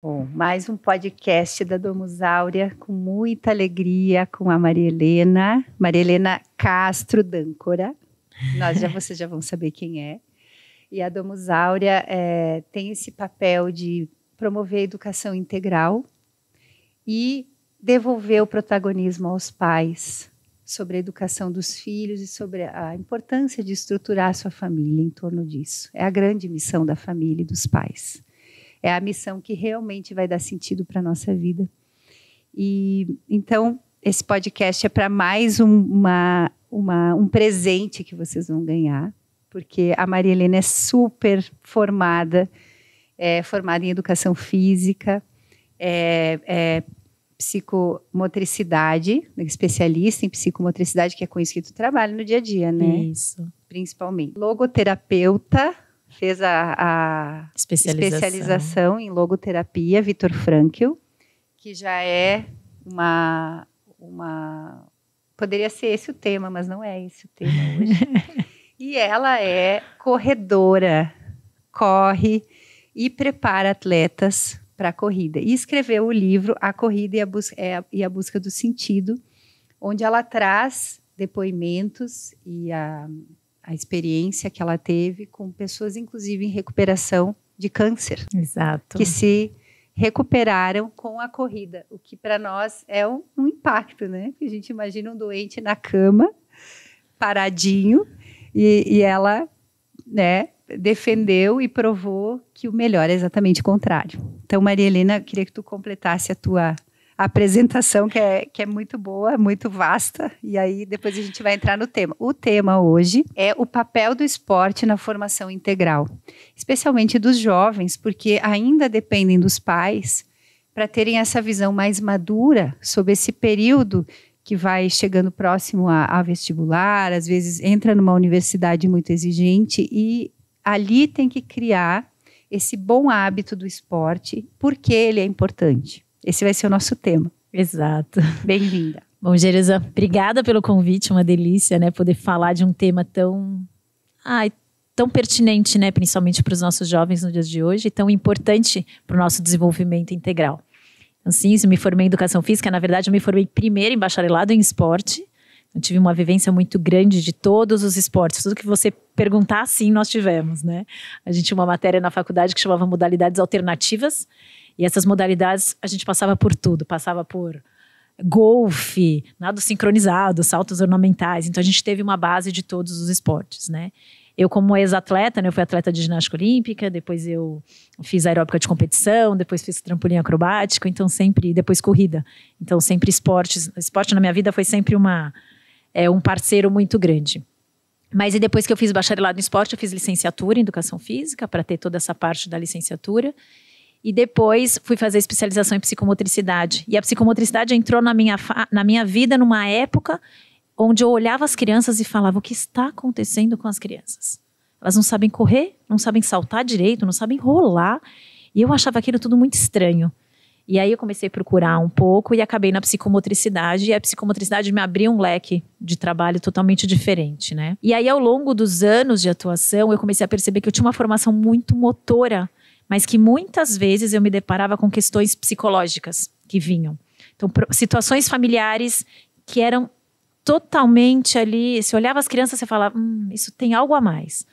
Bom, mais um podcast da Domus Áurea, com muita alegria, com a Maria Helena Castro D'Ancora. Vocês já vão saber quem é. E a Domus Áurea tem esse papel de promover a educação integral e devolver o protagonismo aos pais sobre a educação dos filhos e sobre a importância de estruturar a sua família em torno disso. É a grande missão da família e dos pais. É a missão que realmente vai dar sentido para a nossa vida. E então, esse podcast é para mais um presente que vocês vão ganhar, porque a Maria Helena é super formada, formada em educação física, psicomotricidade, especialista em psicomotricidade, que é com isso que tu trabalha no dia a dia, né? Isso. Principalmente. Logoterapeuta, fez a especialização em logoterapia, Viktor Frankl, que já é poderia ser esse o tema, mas não é esse o tema hoje. E ela é corredora, corre e prepara atletas para a corrida. E escreveu o livro A Corrida e a Busca do Sentido, onde ela traz depoimentos e a experiência que ela teve com pessoas, inclusive, em recuperação de câncer. Exato. Que se recuperaram com a corrida, o que para nós é um impacto, né? Porque a gente imagina um doente na cama, paradinho, e ela, né, defendeu e provou que o melhor é exatamente o contrário. Então, Maria Helena, eu queria que tu completasse a tua apresentação, que é muito boa, muito vasta, e aí depois a gente vai entrar no tema. O tema hoje é o papel do esporte na formação integral, especialmente dos jovens, porque ainda dependem dos pais para terem essa visão mais madura sobre esse período que vai chegando próximo a vestibular, às vezes entra numa universidade muito exigente e ali tem que criar esse bom hábito do esporte, porque ele é importante. Esse vai ser o nosso tema. Exato. Bem-vinda. Bom, Jerusa, obrigada pelo convite, uma delícia, né, poder falar de um tema tão pertinente, né, principalmente para os nossos jovens nos dias de hoje, e tão importante para o nosso desenvolvimento integral. Assim, eu me formei em educação física, na verdade eu me formei primeiro em bacharelado em esporte, eu tive uma vivência muito grande de todos os esportes, tudo que você perguntar, sim, nós tivemos, né. A gente tinha uma matéria na faculdade que chamava modalidades alternativas, e essas modalidades, a gente passava por tudo. Passava por golfe, nado sincronizado, saltos ornamentais. Então, a gente teve uma base de todos os esportes, né? Eu, como ex-atleta, né, eu fui atleta de ginástica olímpica, depois eu fiz aeróbica de competição, depois fiz trampolim acrobático, então sempre, depois corrida. Então, sempre esportes. Esporte na minha vida foi sempre um parceiro muito grande. Mas e depois que eu fiz bacharelado em esporte, eu fiz licenciatura em educação física, para ter toda essa parte da licenciatura. E depois fui fazer especialização em psicomotricidade. E a psicomotricidade entrou na minha vida numa época onde eu olhava as crianças e falava: o que está acontecendo com as crianças? Elas não sabem correr, não sabem saltar direito, não sabem rolar. E eu achava aquilo tudo muito estranho. E aí eu comecei a procurar um pouco e acabei na psicomotricidade. E a psicomotricidade me abriu um leque de trabalho totalmente diferente, né? E aí, ao longo dos anos de atuação, eu comecei a perceber que eu tinha uma formação muito motora, mas que muitas vezes eu me deparava com questões psicológicas que vinham. Então, situações familiares que eram totalmente ali, você olhava as crianças e falava, isso tem algo a mais.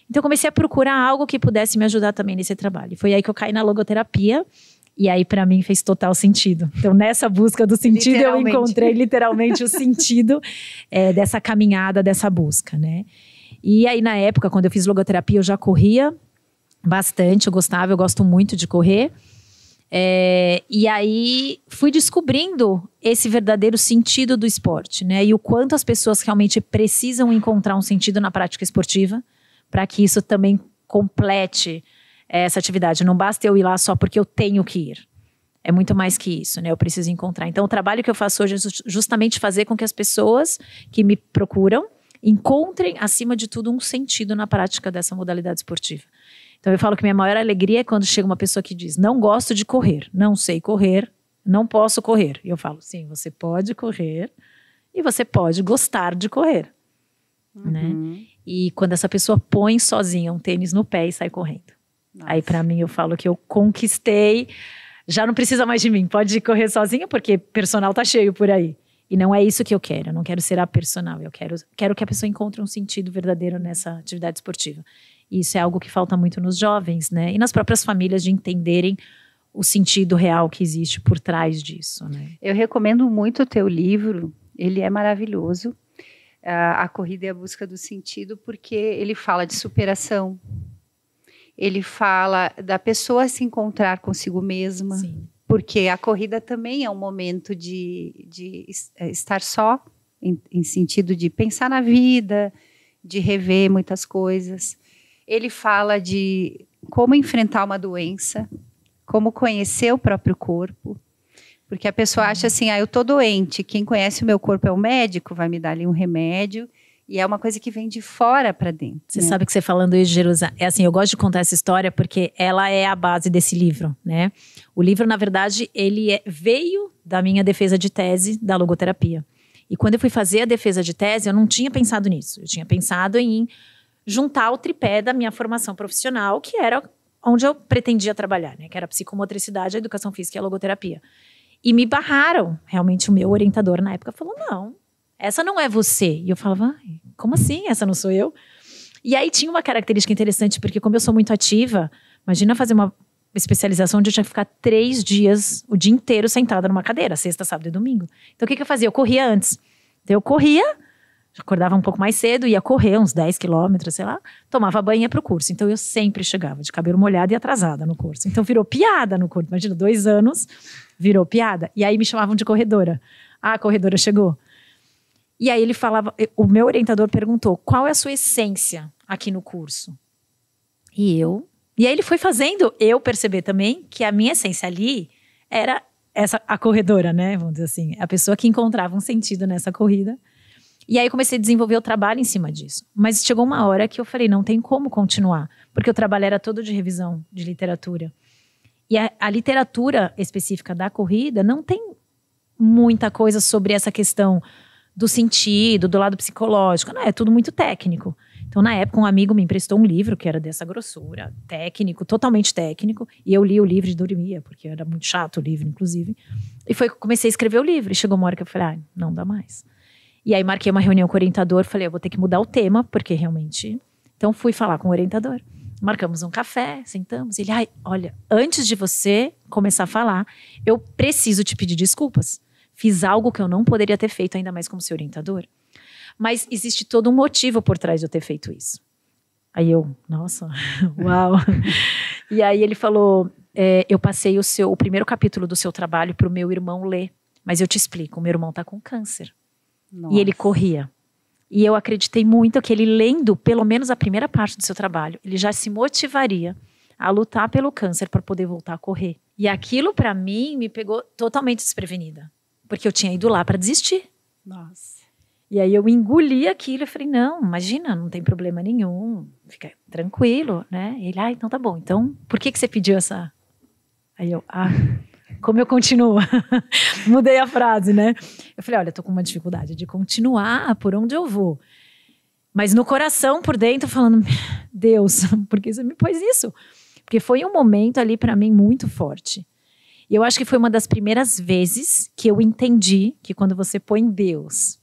Então, eu comecei a procurar algo que pudesse me ajudar também nesse trabalho. Foi aí que eu caí na logoterapia, e aí para mim fez total sentido. Então, nessa busca do sentido, eu encontrei literalmente o sentido dessa caminhada, dessa busca, né? E aí, na época, quando eu fiz logoterapia, eu já corria bastante, eu gosto muito de correr. E aí fui descobrindo esse verdadeiro sentido do esporte, né? E o quanto as pessoas realmente precisam encontrar um sentido na prática esportiva para que isso também complete essa atividade. Não basta eu ir lá só porque eu tenho que ir. É muito mais que isso, né? Eu preciso encontrar. Então, o trabalho que eu faço hoje é justamente fazer com que as pessoas que me procuram encontrem, acima de tudo, um sentido na prática dessa modalidade esportiva. Então eu falo que minha maior alegria é quando chega uma pessoa que diz: não gosto de correr, não sei correr, não posso correr. E eu falo: sim, você pode correr e você pode gostar de correr. Né? E quando essa pessoa põe sozinha um tênis no pé e sai correndo. Nossa. Aí para mim eu falo que eu conquistei já não precisa mais de mim, pode correr sozinha porque personal tá cheio por aí. E não é isso que eu quero, eu não quero ser a personal, eu quero que a pessoa encontre um sentido verdadeiro nessa atividade esportiva. E isso é algo que falta muito nos jovens, né? E nas próprias famílias de entenderem o sentido real que existe por trás disso, né? Eu recomendo muito o teu livro, ele é maravilhoso. A Corrida e a Busca do Sentido, porque ele fala de superação, ele fala da pessoa se encontrar consigo mesma. Sim. Porque a corrida também é um momento de estar só, em sentido de pensar na vida, de rever muitas coisas. Ele fala de como enfrentar uma doença, como conhecer o próprio corpo. Porque a pessoa acha assim, eu estou doente, quem conhece o meu corpo é o médico, vai me dar ali um remédio. E é uma coisa que vem de fora para dentro. Você sabe que você falando isso de Jerusalém, é assim, eu gosto de contar essa história porque ela é a base desse livro, né? O livro, na verdade, veio da minha defesa de tese da logoterapia. E quando eu fui fazer a defesa de tese, eu não tinha pensado nisso. Eu tinha pensado em juntar o tripé da minha formação profissional, que era onde eu pretendia trabalhar, né? Que era a psicomotricidade, a educação física e a logoterapia. E me barraram. Realmente, o meu orientador na época falou, não, essa não é você. E eu falava, como assim? Essa não sou eu? E aí tinha uma característica interessante, porque como eu sou muito ativa, imagina fazer uma especialização onde eu tinha que ficar 3 dias, o dia inteiro sentada numa cadeira, sexta, sábado e domingo. Então o que eu fazia? Eu corria antes. Então eu corria, acordava um pouco mais cedo, ia correr uns 10 quilômetros, sei lá, tomava banho e ia pro curso. Então eu sempre chegava de cabelo molhado e atrasada no curso. Então virou piada no curso. Imagina, 2 anos, virou piada. E aí me chamavam de corredora. Ah, a corredora chegou. E aí ele falava, o meu orientador perguntou, qual é a sua essência aqui no curso? E aí ele foi fazendo eu perceber também que a minha essência ali era a corredora, né? Vamos dizer assim, a pessoa que encontrava um sentido nessa corrida. E aí eu comecei a desenvolver o trabalho em cima disso. Mas chegou uma hora que eu falei, não tem como continuar, porque o trabalho era todo de revisão de literatura. E a literatura específica da corrida não tem muita coisa sobre essa questão do sentido, do lado psicológico, não, é tudo muito técnico. Então, na época, um amigo me emprestou um livro que era dessa grossura, técnico, totalmente técnico, e eu li o livro e dormia, porque era muito chato o livro, inclusive. E foi que eu comecei a escrever o livro, e chegou uma hora que eu falei, não dá mais. E aí marquei uma reunião com o orientador, falei, eu vou ter que mudar o tema, porque realmente... Então, fui falar com o orientador. Marcamos um café, sentamos, ele, olha, antes de você começar a falar, eu preciso te pedir desculpas. Fiz algo que eu não poderia ter feito, ainda mais como seu orientador. Mas existe todo um motivo por trás de eu ter feito isso. Aí eu, nossa, uau. E aí ele falou, eu passei o primeiro capítulo do seu trabalho para o meu irmão ler. Mas eu te explico, o meu irmão está com câncer. Nossa. E ele corria. E eu acreditei muito que ele lendo pelo menos a primeira parte do seu trabalho, ele já se motivaria a lutar pelo câncer para poder voltar a correr. E aquilo para mim me pegou totalmente desprevenida. Porque eu tinha ido lá para desistir. Nossa. E aí eu engoli aquilo e falei, não, imagina, não tem problema nenhum. Fica tranquilo, né? Ele, então tá bom. Então, por que você pediu essa... Aí eu, como eu continuo? Mudei a frase, né? Eu falei, olha, eu tô com uma dificuldade de continuar por onde eu vou. Mas no coração, por dentro, falando, Deus, por que você me pôs isso? Porque foi um momento ali para mim muito forte. E eu acho que foi uma das primeiras vezes que eu entendi que quando você põe Deus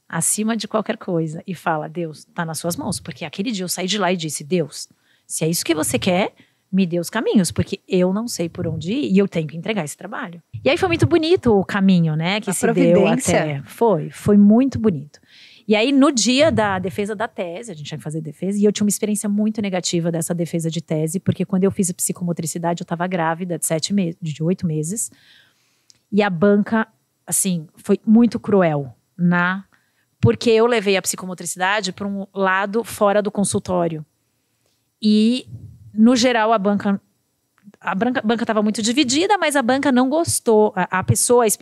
acima de qualquer coisa e fala, Deus, tá nas suas mãos. Porque aquele dia eu saí de lá e disse, Deus, se é isso que você quer, me dê os caminhos. Porque eu não sei por onde ir e eu tenho que entregar esse trabalho. E aí foi muito bonito o caminho, né? Que se deu até. Foi muito bonito. E aí, no dia da defesa da tese, a gente tinha que fazer defesa, e eu tinha uma experiência muito negativa dessa defesa de tese, porque quando eu fiz a psicomotricidade, eu estava grávida de 8 meses, e a banca, assim, foi muito cruel, porque eu levei a psicomotricidade para um lado fora do consultório. E, no geral, a banca estava muito dividida, mas a banca não gostou,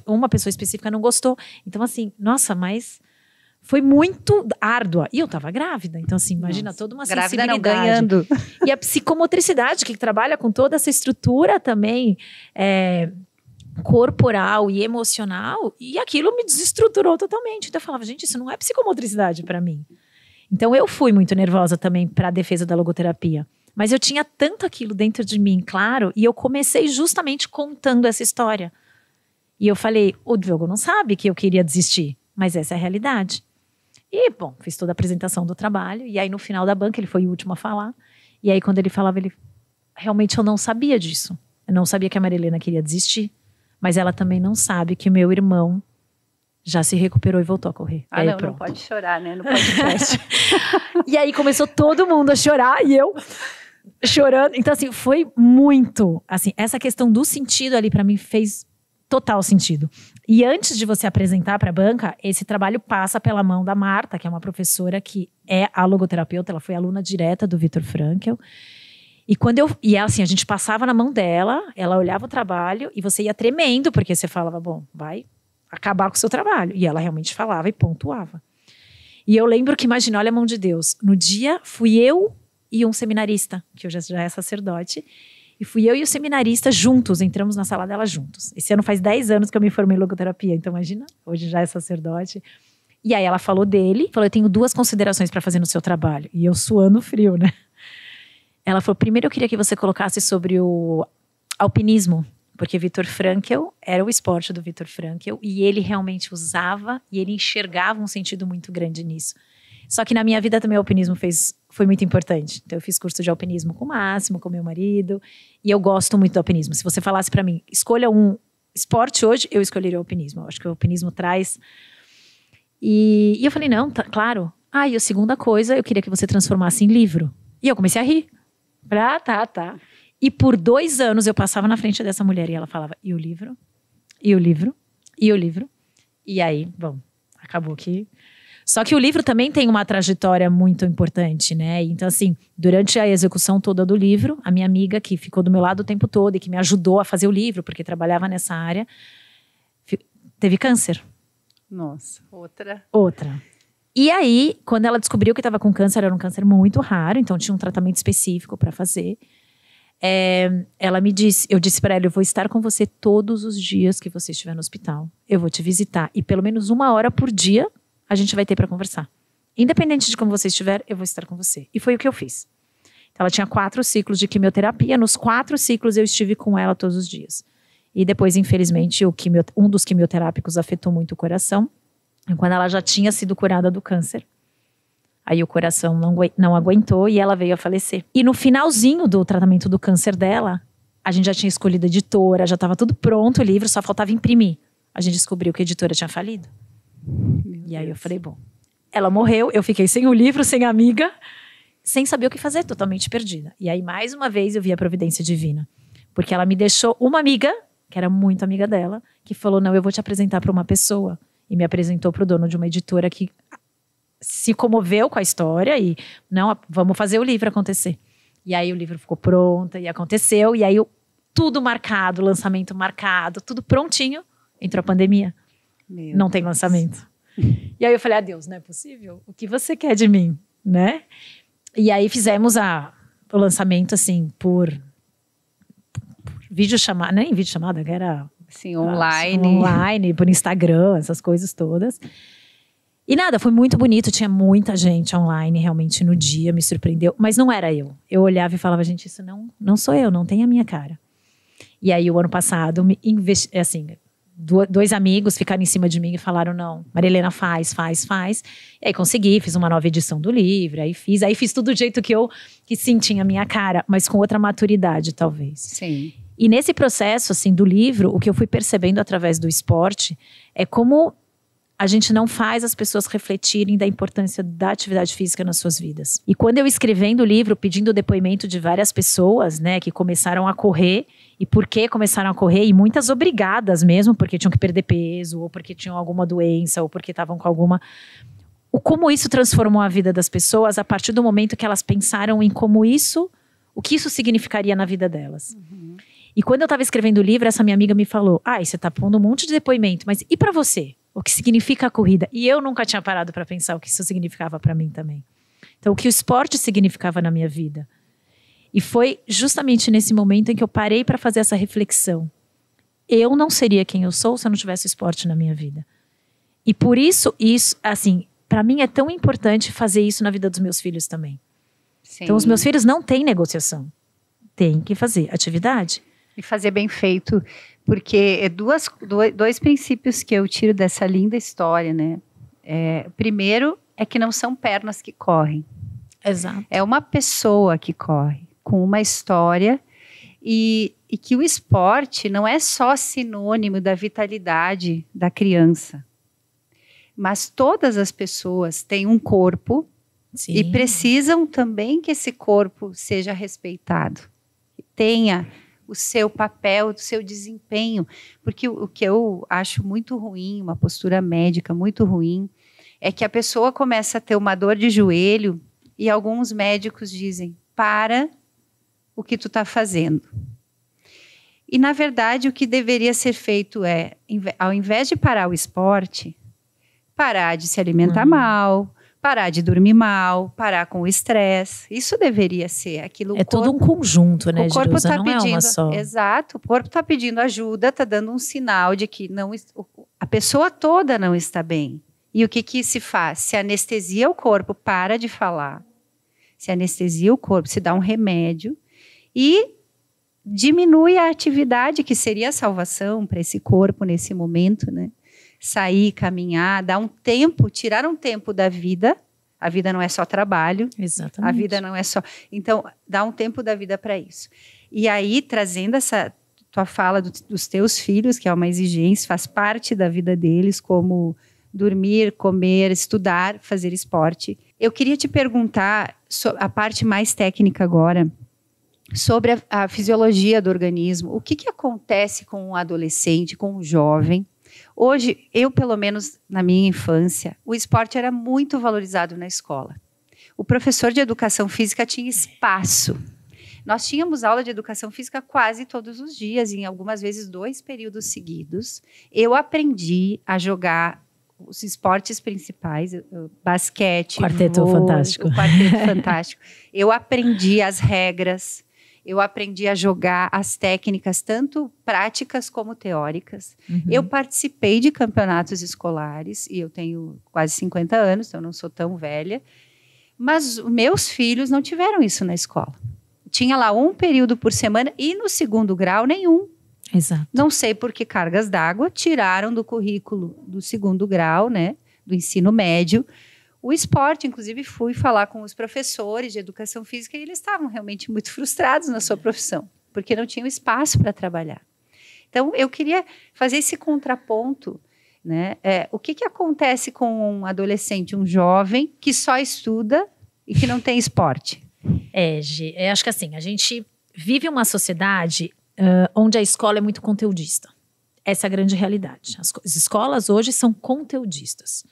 uma pessoa específica não gostou. Então, assim, nossa, mas... Foi muito árdua. E eu estava grávida. Então, assim, imagina toda uma sensibilidade. Grávida não, ganhando. E a psicomotricidade, que trabalha com toda essa estrutura também corporal e emocional. E aquilo me desestruturou totalmente. Então, eu falava, gente, isso não é psicomotricidade para mim. Então, eu fui muito nervosa também para a defesa da logoterapia. Mas eu tinha tanto aquilo dentro de mim, claro, e eu comecei justamente contando essa história. E eu falei, o Diogo não sabe que eu queria desistir, mas essa é a realidade. E, bom, fiz toda a apresentação do trabalho, e aí no final da banca ele foi o último a falar. E aí quando ele falava, realmente eu não sabia disso. Eu não sabia que a Marilena queria desistir, mas ela também não sabe que o meu irmão já se recuperou e voltou a correr. Ah, não pode chorar, né? No podcast. E aí começou todo mundo a chorar e eu chorando. Então, assim, foi muito... Assim, essa questão do sentido ali pra mim fez total sentido. E antes de você apresentar pra banca, esse trabalho passa pela mão da Marta, que é uma professora que é a logoterapeuta. Ela foi aluna direta do Viktor Frankl. E assim, a gente passava na mão dela, ela olhava o trabalho e você ia tremendo, porque você falava, bom, vai acabar com o seu trabalho. E ela realmente falava e pontuava. E eu lembro que, imagina, olha a mão de Deus. No dia, fui eu e um seminarista, que hoje já é sacerdote. E fui eu e o seminarista juntos, entramos na sala dela juntos. Esse ano faz 10 anos que eu me formei em logoterapia, então imagina, hoje já é sacerdote. E aí ela falou dele, falou, eu tenho 2 considerações para fazer no seu trabalho. E eu suando frio, né? Ela falou, primeiro eu queria que você colocasse sobre o alpinismo, porque Viktor Frankl era o esporte do Viktor Frankl e ele realmente usava e ele enxergava um sentido muito grande nisso. Só que na minha vida também o alpinismo foi muito importante. Então eu fiz curso de alpinismo com o Máximo, com meu marido, e eu gosto muito do alpinismo. Se você falasse para mim, escolha um esporte hoje, eu escolheria o alpinismo. Eu acho que o alpinismo traz... E eu falei, não, tá, claro. E a segunda coisa, eu queria que você transformasse em livro. E eu comecei a rir. Tá. E por 2 anos eu passava na frente dessa mulher e ela falava, e o livro? E o livro? E o livro? E aí, bom, acabou que... Só que o livro também tem uma trajetória muito importante, né? Então, assim, durante a execução toda do livro, a minha amiga, que ficou do meu lado o tempo todo e que me ajudou a fazer o livro, porque trabalhava nessa área, teve câncer. Nossa, outra. E aí, quando ela descobriu que estava com câncer, era um câncer muito raro, então tinha um tratamento específico para fazer. Ela me disse, eu disse para ela, eu vou estar com você todos os dias que você estiver no hospital. Eu vou te visitar e pelo menos 1 hora por dia a gente vai ter para conversar. Independente de como você estiver, eu vou estar com você. E foi o que eu fiz. Então, ela tinha 4 ciclos de quimioterapia. Nos 4 ciclos eu estive com ela todos os dias. E depois, infelizmente, um dos quimioterápicos afetou muito o coração. E quando ela já tinha sido curada do câncer, aí o coração não aguentou e ela veio a falecer. E no finalzinho do tratamento do câncer dela, a gente já tinha escolhido a editora, já estava tudo pronto o livro, só faltava imprimir. A gente descobriu que a editora tinha falido. E aí eu falei, bom, ela morreu, eu fiquei sem o livro, sem a amiga, sem saber o que fazer, totalmente perdida. E aí, mais uma vez, eu vi a providência divina. Porque ela me deixou uma amiga, que era muito amiga dela, que falou, não, eu vou te apresentar para uma pessoa. E me apresentou para o dono de uma editora que se comoveu com a história e, não, vamos fazer o livro acontecer. E aí o livro ficou pronto e aconteceu. E aí tudo marcado, lançamento marcado, tudo prontinho. Entrou a pandemia. Não tem lançamento. E aí eu falei, Deus, não é possível? O que você quer de mim, né? E aí fizemos o lançamento, assim, por videochamada, nem videochamada, que era... Sim, online. Online, por Instagram, essas coisas todas. E nada, foi muito bonito, tinha muita gente online realmente no dia, me surpreendeu. Mas não era eu. Eu olhava e falava, gente, isso não sou eu, não tem a minha cara. E aí o ano passado, assim... 2 amigos ficaram em cima de mim e falaram, não, Marilena, faz. E aí consegui, fiz uma nova edição do livro, aí fiz tudo do jeito que sim, tinha a minha cara, mas com outra maturidade, talvez. Sim. E nesse processo, assim, do livro, o que eu fui percebendo através do esporte é como a gente não faz as pessoas refletirem da importância da atividade física nas suas vidas. E quando eu escrevendo o livro, pedindo o depoimento de várias pessoas, né, que começaram a correr, e por que começaram a correr, e muitas obrigadas mesmo, porque tinham que perder peso, ou porque tinham alguma doença, ou porque estavam com alguma... Como isso transformou a vida das pessoas a partir do momento que elas pensaram em o que isso significaria na vida delas. Uhum. E quando eu estava escrevendo o livro, essa minha amiga me falou, você está pondo um monte de depoimento, mas e para você? O que significa a corrida? E eu nunca tinha parado para pensar o que isso significava para mim também. Então, o que o esporte significava na minha vida. E foi justamente nesse momento em que eu parei para fazer essa reflexão. Eu não seria quem eu sou se eu não tivesse esporte na minha vida. E por isso, assim, para mim é tão importante fazer isso na vida dos meus filhos também. Sim. Então, os meus filhos não têm negociação. Tem que fazer atividade. E fazer bem feito, porque é dois princípios que eu tiro dessa linda história, né? Primeiro é que não são pernas que correm. Exato. É uma pessoa que corre, com uma história, e que o esporte não é só sinônimo da vitalidade da criança, mas todas as pessoas têm um corpo. Sim. E precisam também que esse corpo seja respeitado, que tenha o seu papel, o seu desempenho, porque o que eu acho muito ruim, uma postura médica muito ruim, é que a pessoa começa a ter uma dor de joelho e alguns médicos dizem, para o que tu está fazendo. E, na verdade, o que deveria ser feito é, ao invés de parar o esporte, parar de se alimentar mal, parar de dormir mal, parar com o estresse. Isso deveria ser aquilo. Todo um conjunto, né? O corpo está pedindo, é uma só. Exato. O corpo está pedindo ajuda, está dando um sinal de que a pessoa toda não está bem. E o que se faz? Se anestesia o corpo, para de falar. Se anestesia o corpo, se dá um remédio e diminui a atividade que seria a salvação para esse corpo nesse momento, né? Sair, caminhar, dar um tempo, tirar um tempo da vida. A vida não é só trabalho. Exatamente. A vida não é só... Então, dá um tempo da vida para isso. E aí, trazendo essa tua fala dos teus filhos, que é uma exigência, faz parte da vida deles, como dormir, comer, estudar, fazer esporte. Eu queria te perguntar, a parte mais técnica agora, sobre a fisiologia do organismo. O que acontece com um adolescente, com um jovem? Hoje, eu, pelo menos na minha infância, o esporte era muito valorizado na escola. O professor de educação física tinha espaço. Nós tínhamos aula de educação física quase todos os dias, em algumas vezes 2 períodos seguidos. Eu aprendi a jogar os esportes principais, basquete, Quarteto vôlei, Fantástico. O Quarteto Fantástico. Eu aprendi as regras. Eu aprendi a jogar as técnicas, tanto práticas como teóricas. Uhum. Eu participei de campeonatos escolares, e eu tenho quase 50 anos, então não sou tão velha. Mas meus filhos não tiveram isso na escola. Tinha lá 1 período por semana, e no 2º grau, nenhum. Exato. Não sei por que cargas d'água tiraram do currículo do 2º grau, né, do ensino médio, o esporte. Inclusive, fui falar com os professores de educação física e eles estavam realmente muito frustrados na sua profissão, porque não tinham espaço para trabalhar. Então, eu queria fazer esse contraponto, né? O que acontece com um adolescente, um jovem, que só estuda e que não tem esporte? Acho que assim, a gente vive uma sociedade onde a escola é muito conteudista. Essa é a grande realidade. As escolas hoje são conteudistas.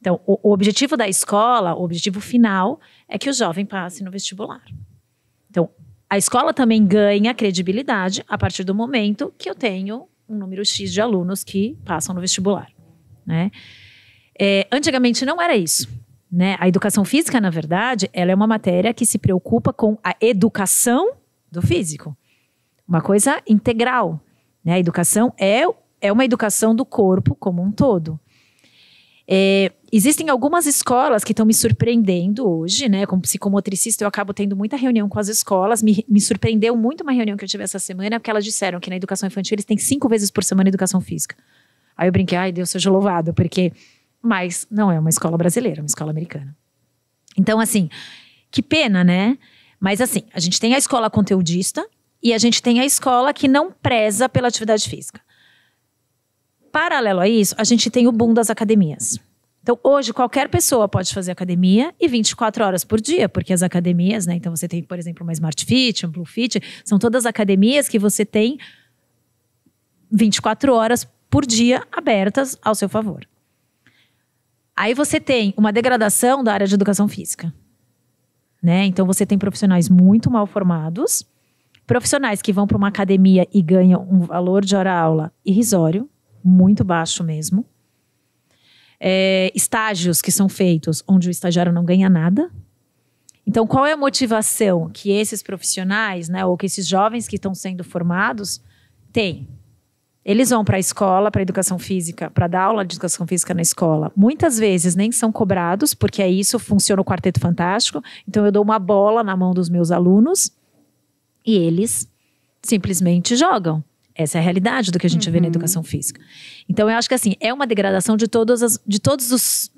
Então, o objetivo da escola, o objetivo final, é que o jovem passe no vestibular. Então, a escola também ganha credibilidade a partir do momento que eu tenho um número X de alunos que passam no vestibular, né? Antigamente não era isso, né? A educação física, na verdade, ela é uma matéria que se preocupa com a educação do físico. Uma coisa integral, né? A educação é uma educação do corpo como um todo. Existem algumas escolas que estão me surpreendendo hoje, né? Como psicomotricista, eu acabo tendo muita reunião com as escolas. Me surpreendeu muito uma reunião que eu tive essa semana, porque elas disseram que na educação infantil eles têm 5 vezes por semana educação física. Aí eu brinquei, ai Deus seja louvado, mas não é uma escola brasileira, é uma escola americana. Então, assim, que pena, né? Mas assim, a gente tem a escola conteudista e a gente tem a escola que não preza pela atividade física. Paralelo a isso, a gente tem o boom das academias. Então, hoje, qualquer pessoa pode fazer academia e 24 horas por dia, porque as academias, né? Então, você tem, por exemplo, uma Smart Fit, um Blue Fit, são todas academias que você tem 24 horas por dia abertas ao seu favor. Aí você tem uma degradação da área de educação física, né? Então, você tem profissionais muito mal formados, profissionais que vão para uma academia e ganham um valor de hora-aula irrisório, muito baixo mesmo. Estágios que são feitos onde o estagiário não ganha nada. Então, qual é a motivação que esses profissionais, né, ou que esses jovens que estão sendo formados têm? Eles vão para a escola, para educação física, para dar aula de educação física na escola. Muitas vezes nem são cobrados, porque é isso, funciona o Quarteto Fantástico. Então eu dou uma bola na mão dos meus alunos e eles simplesmente jogam. Essa é a realidade do que a gente vê na educação física. Então eu acho que assim, é uma degradação de todos os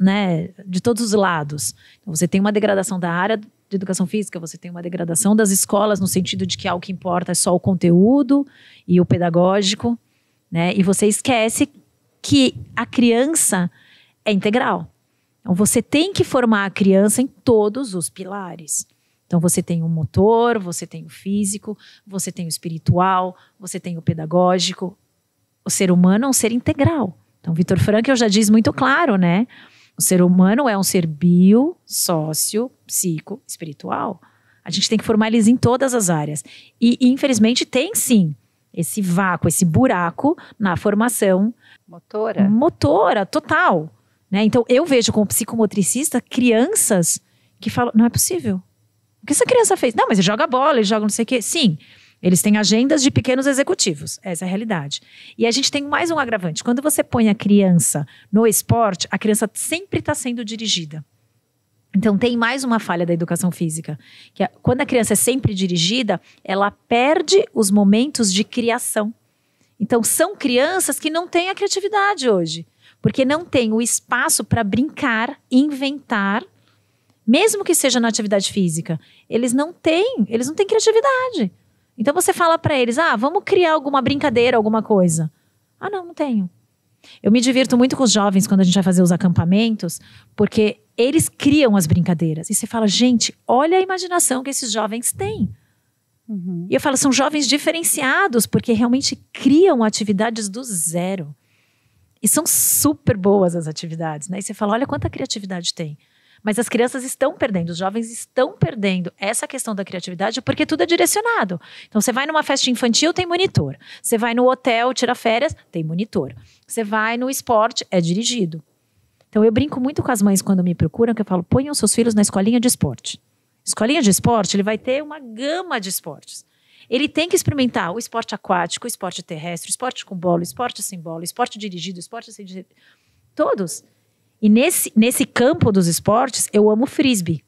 lados. Então, você tem uma degradação da área de educação física, você tem uma degradação das escolas, no sentido de que o que importa é só o conteúdo e o pedagógico. Né? E você esquece que a criança é integral. Então, você tem que formar a criança em todos os pilares. Então, você tem o motor, você tem o físico, você tem o espiritual, você tem o pedagógico. O ser humano é um ser integral. Então, Viktor Frankl já diz muito claro, né? O ser humano é um ser bio, sócio, psico, espiritual. A gente tem que formar eles em todas as áreas. E, infelizmente, tem sim esse vácuo, esse buraco na formação motora total, né? Então eu vejo como psicomotricista crianças que falam, não é possível, o que essa criança fez? Não, mas ele joga bola, ele joga não sei o quê. Sim, eles têm agendas de pequenos executivos, essa é a realidade. E a gente tem mais um agravante, quando você põe a criança no esporte, a criança sempre está sendo dirigida. Então, tem mais uma falha da educação física, que quando a criança é sempre dirigida, ela perde os momentos de criação. Então, são crianças que não têm a criatividade hoje, porque não tem o espaço para brincar, inventar, mesmo que seja na atividade física. Eles não têm criatividade. Então, você fala para eles, vamos criar alguma brincadeira, alguma coisa. Não tenho. Eu me divirto muito com os jovens quando a gente vai fazer os acampamentos, porque eles criam as brincadeiras. E você fala, gente, olha a imaginação que esses jovens têm. E eu falo, são jovens diferenciados, porque realmente criam atividades do zero. E são super boas as atividades, né? E você fala, olha quanta criatividade tem. Mas as crianças estão perdendo, os jovens estão perdendo essa questão da criatividade porque tudo é direcionado. Então, você vai numa festa infantil, tem monitor. Você vai no hotel, tira férias, tem monitor. Você vai no esporte, é dirigido. Então, eu brinco muito com as mães quando me procuram, que eu falo, ponham seus filhos na escolinha de esporte. Escolinha de esporte, ele vai ter uma gama de esportes. Ele tem que experimentar o esporte aquático, o esporte terrestre, o esporte com bola, o esporte sem bola, o esporte dirigido, o esporte sem dirigido. Todos. E nesse campo dos esportes, eu amo o frisbee.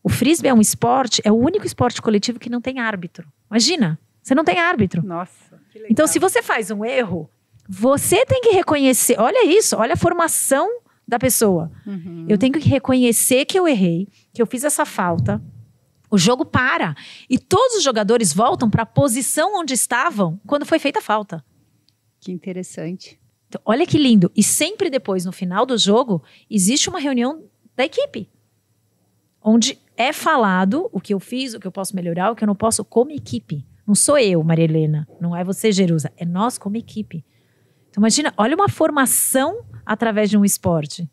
O frisbee é um esporte, é o único esporte coletivo que não tem árbitro. Imagina, você não tem árbitro. Nossa, que legal. Então, se você faz um erro, você tem que reconhecer. Olha isso, olha a formação da pessoa. Eu tenho que reconhecer que eu errei, que eu fiz essa falta. O jogo para. E todos os jogadores voltam para a posição onde estavam quando foi feita a falta. Que interessante. Então, olha que lindo. E sempre depois, no final do jogo, existe uma reunião da equipe. Onde é falado o que eu fiz, o que eu posso melhorar, o que eu não posso, como equipe. Não sou eu, Maria Helena. Não é você, Jerusa. É nós como equipe. Então, imagina, olha uma formação através de um esporte.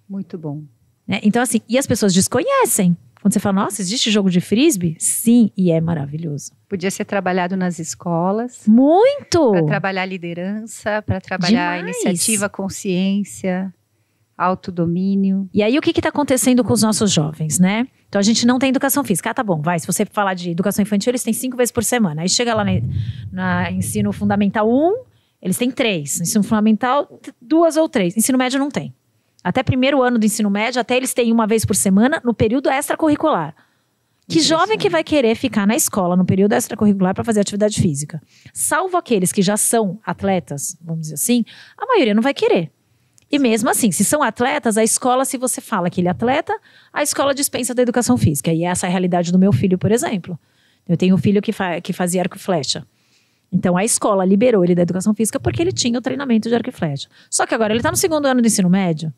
Muito bom. Né? Então, assim, e as pessoas desconhecem. Quando você fala, nossa, existe jogo de frisbee? Sim, e é maravilhoso. Podia ser trabalhado nas escolas. Muito! Para trabalhar liderança, para trabalhar iniciativa, consciência, autodomínio. E aí, o que está acontecendo com os nossos jovens, né? Então, a gente não tem educação física. Tá bom, vai. Se você falar de educação infantil, eles têm 5 vezes por semana. Aí chega lá na ensino fundamental 1, eles têm 3. Ensino fundamental, 2 ou 3. Ensino médio não tem. Até primeiro ano do ensino médio, até eles têm 1 vez por semana no período extracurricular. Que jovem que vai querer ficar na escola no período extracurricular para fazer atividade física? Salvo aqueles que já são atletas, vamos dizer assim, a maioria não vai querer. E mesmo assim, se são atletas, a escola, se você fala que ele é atleta, a escola dispensa da educação física. E essa é a realidade do meu filho, por exemplo. Eu tenho um filho que fazia arco e flecha. Então, a escola liberou ele da educação física porque ele tinha o treinamento de arco e flecha. Só que agora ele está no 2º ano do ensino médio.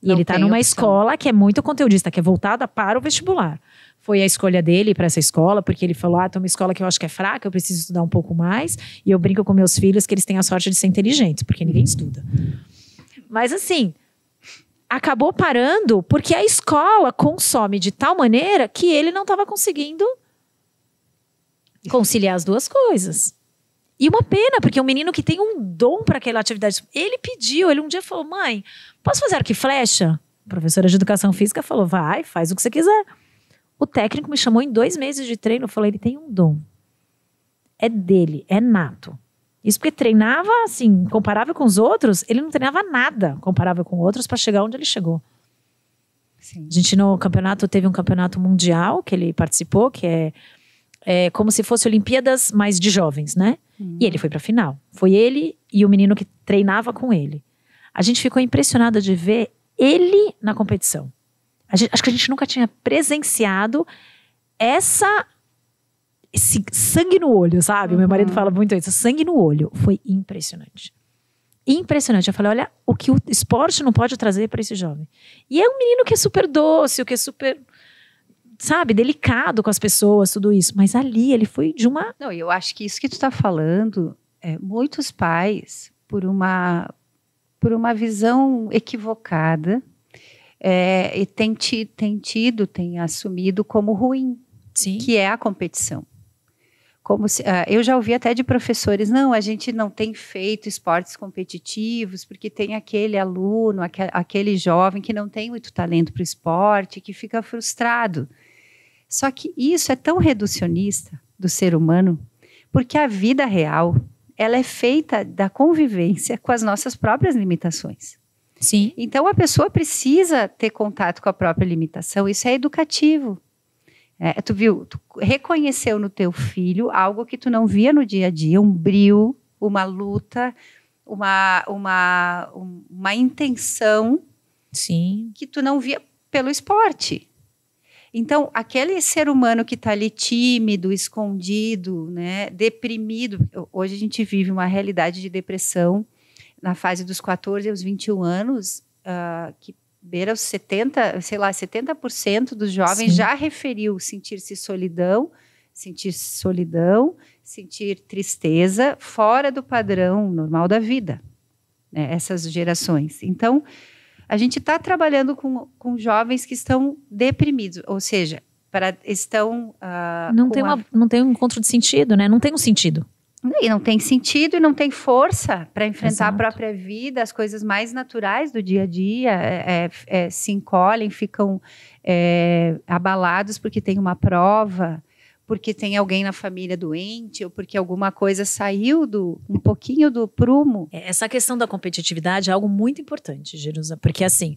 E ele está numa escola que é muito conteudista, que é voltada para o vestibular. Foi a escolha dele para essa escola, porque ele falou, tem uma escola que eu acho que é fraca, eu preciso estudar um pouco mais. E eu brinco com meus filhos que eles têm a sorte de ser inteligentes, porque ninguém estuda. Mas assim, acabou parando porque a escola consome de tal maneira que ele não estava conseguindo conciliar as duas coisas. E uma pena, porque é um menino que tem um dom para aquela atividade. Ele pediu, ele um dia falou, mãe, posso fazer arco e flecha? A professora de educação física falou, vai, faz o que você quiser. O técnico me chamou em 2 meses de treino, eu falei, ele tem um dom. É dele, é nato. Isso porque treinava, assim, comparável com os outros, ele não treinava nada comparável com outros para chegar onde ele chegou. Sim. A gente no campeonato teve um campeonato mundial que ele participou, que é como se fosse Olimpíadas, mas de jovens, né? E ele foi pra final. Foi ele e o menino que treinava com ele. A gente ficou impressionada de ver ele na competição. Acho que a gente nunca tinha presenciado esse sangue no olho, sabe? Meu marido fala muito isso, sangue no olho. Foi impressionante. Impressionante. Eu falei, olha o que o esporte não pode trazer para esse jovem. E é um menino que é super doce, que é super, sabe, delicado com as pessoas, tudo isso. Mas ali ele foi de uma... Não, eu acho que isso que tu está falando, muitos pais, por uma visão equivocada, e tem assumido como ruim, Sim. que é a competição. Como se, eu já ouvi até de professores, não, a gente não tem feito esportes competitivos porque tem aquele aluno, aquele jovem que não tem muito talento para o esporte, que fica frustrado. Só que isso é tão reducionista do ser humano, porque a vida real, ela é feita da convivência com as nossas próprias limitações. Sim. Então a pessoa precisa ter contato com a própria limitação, isso é educativo. Tu reconheceu no teu filho algo que tu não via no dia a dia, um brio, uma luta, uma intenção. Sim. Que tu não via pelo esporte. Então, aquele ser humano que está ali tímido, escondido, né, deprimido, hoje a gente vive uma realidade de depressão na fase dos 14 aos 21 anos, que beira os 70% dos jovens Sim. já referiu sentir solidão, sentir tristeza fora do padrão normal da vida, né, essas gerações. Então, a gente está trabalhando com jovens que estão deprimidos, ou seja, estão... Não tem um encontro de sentido, né? Não tem um sentido. E não tem sentido e não tem força para enfrentar Exato. a própria vida, as coisas mais naturais do dia a dia, se encolhem, ficam abalados porque tem uma prova, porque tem alguém na família doente, ou porque alguma coisa saiu um pouquinho do prumo. Essa questão da competitividade é algo muito importante, Jerusa, porque assim,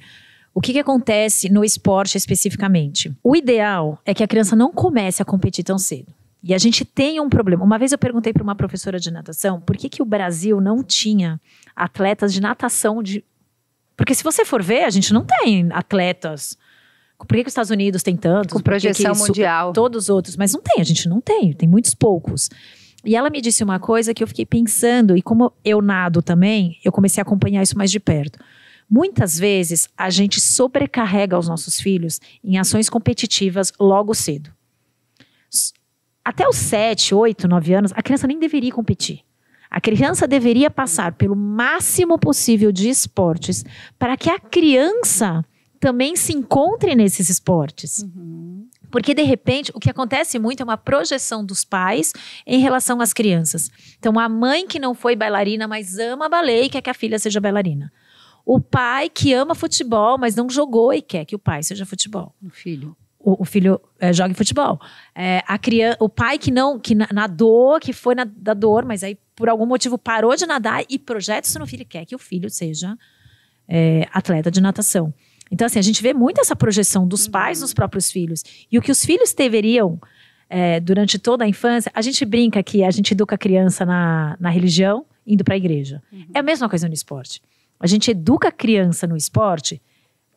o que acontece no esporte especificamente? O ideal é que a criança não comece a competir tão cedo. E a gente tem um problema. Uma vez eu perguntei para uma professora de natação por que o Brasil não tinha atletas de natação Porque se você for ver, a gente não tem atletas. Por que os Estados Unidos tem tantos? Com projeção mundial. Todos os outros. Mas não tem, a gente não tem. Tem muitos poucos. E ela me disse uma coisa que eu fiquei pensando. E como eu nado também, eu comecei a acompanhar isso mais de perto. Muitas vezes, a gente sobrecarrega os nossos filhos em ações competitivas logo cedo. Até os 7, 8, 9 anos, a criança nem deveria competir. A criança deveria passar pelo máximo possível de esportes para que a criança também se encontre nesses esportes. Porque, de repente, o que acontece muito é uma projeção dos pais em relação às crianças. Então, a mãe que não foi bailarina, mas ama balé e quer que a filha seja bailarina. O pai que ama futebol, mas não jogou e quer que o pai seja futebol. O filho joga em futebol. O pai que nadou, que foi nadador, mas aí por algum motivo parou de nadar e projeta isso no filho e quer que o filho seja atleta de natação. Então, assim, a gente vê muito essa projeção dos pais nos próprios filhos. E o que os filhos deveriam, durante toda a infância, a gente brinca que a gente educa a criança na religião, indo para a igreja. É a mesma coisa no esporte. A gente educa a criança no esporte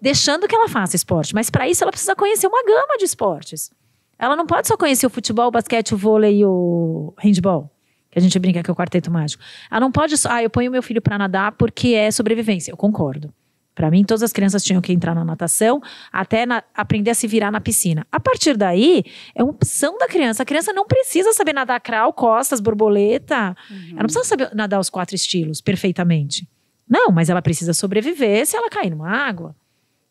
deixando que ela faça esporte. Mas para isso ela precisa conhecer uma gama de esportes. Ela não pode só conhecer o futebol, o basquete, o vôlei e o handball, que a gente brinca que é o quarteto mágico. Ela não pode só, eu ponho meu filho para nadar porque é sobrevivência. Eu concordo. Para mim, todas as crianças tinham que entrar na natação até aprender a se virar na piscina. A partir daí, é uma opção da criança. A criança não precisa saber nadar crawl, costas, borboleta. Ela não precisa saber nadar os 4 estilos perfeitamente. Não, mas ela precisa sobreviver se ela cair numa água.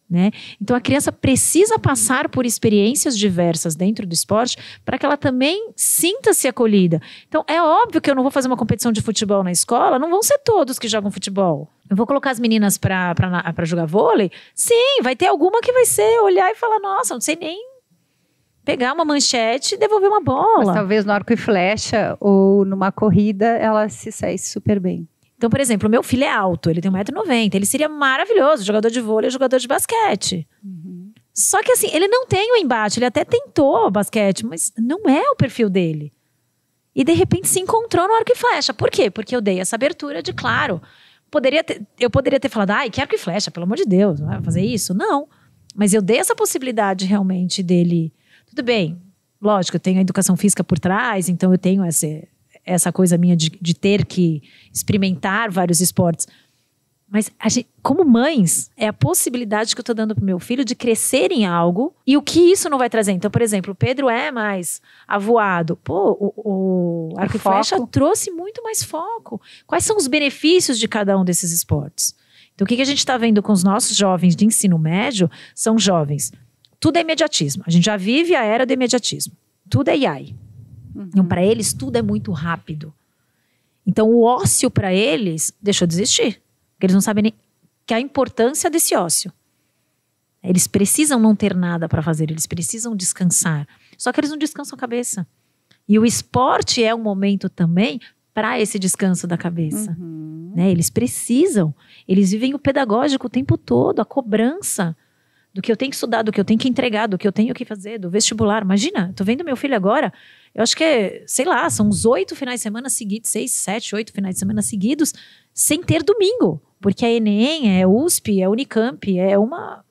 Né? Então a criança precisa passar por experiências diversas dentro do esporte para que ela também sinta-se acolhida. Então é óbvio que eu não vou fazer uma competição de futebol na escola, não vão ser todos que jogam futebol. Eu vou colocar as meninas para jogar vôlei? Sim, vai ter alguma que vai ser olhar e falar, nossa, não sei nem pegar uma manchete e devolver uma bola. Mas talvez no arco e flecha ou numa corrida ela se saísse super bem. Então, por exemplo, o meu filho é alto, ele tem 1,90 m. Ele seria maravilhoso, jogador de vôlei, jogador de basquete. Só que assim, ele não tem o embate, ele até tentou basquete, mas não é o perfil dele. E de repente se encontrou no arco e flecha. Por quê? Porque eu dei essa abertura de, claro, eu poderia ter falado, ai, que arco e flecha, pelo amor de Deus, não vai fazer isso? Não. Mas eu dei essa possibilidade realmente dele. Tudo bem, lógico, eu tenho a educação física por trás, então eu tenho essa coisa minha de ter que experimentar vários esportes. Mas como mães, é a possibilidade que eu estou dando para o meu filho de crescer em algo e o que isso não vai trazer. Então, por exemplo, o Pedro é mais avoado. Pô, o arco e flecha trouxe muito mais foco. Quais são os benefícios de cada um desses esportes? Então, o que a gente está vendo com os nossos jovens de ensino médio são jovens. Tudo é imediatismo. A gente já vive a era do imediatismo. Tudo é AI. Então, para eles, tudo é muito rápido. Então, o ócio para eles deixou de existir. Porque eles não sabem nem que a importância desse ócio. Eles precisam não ter nada para fazer, eles precisam descansar. Só que eles não descansam a cabeça. E o esporte é um momento também para esse descanso da cabeça. Né? Eles precisam. Eles vivem o pedagógico o tempo todo, a cobrança do que eu tenho que estudar, do que eu tenho que entregar, do que eu tenho que fazer, do vestibular. Imagina, tô vendo meu filho agora, eu acho que, sei lá, são uns 8 finais de semana seguidos, 6, 7, 8 finais de semana seguidos, sem ter domingo. Porque é Enem, é USP, é Unicamp, é uma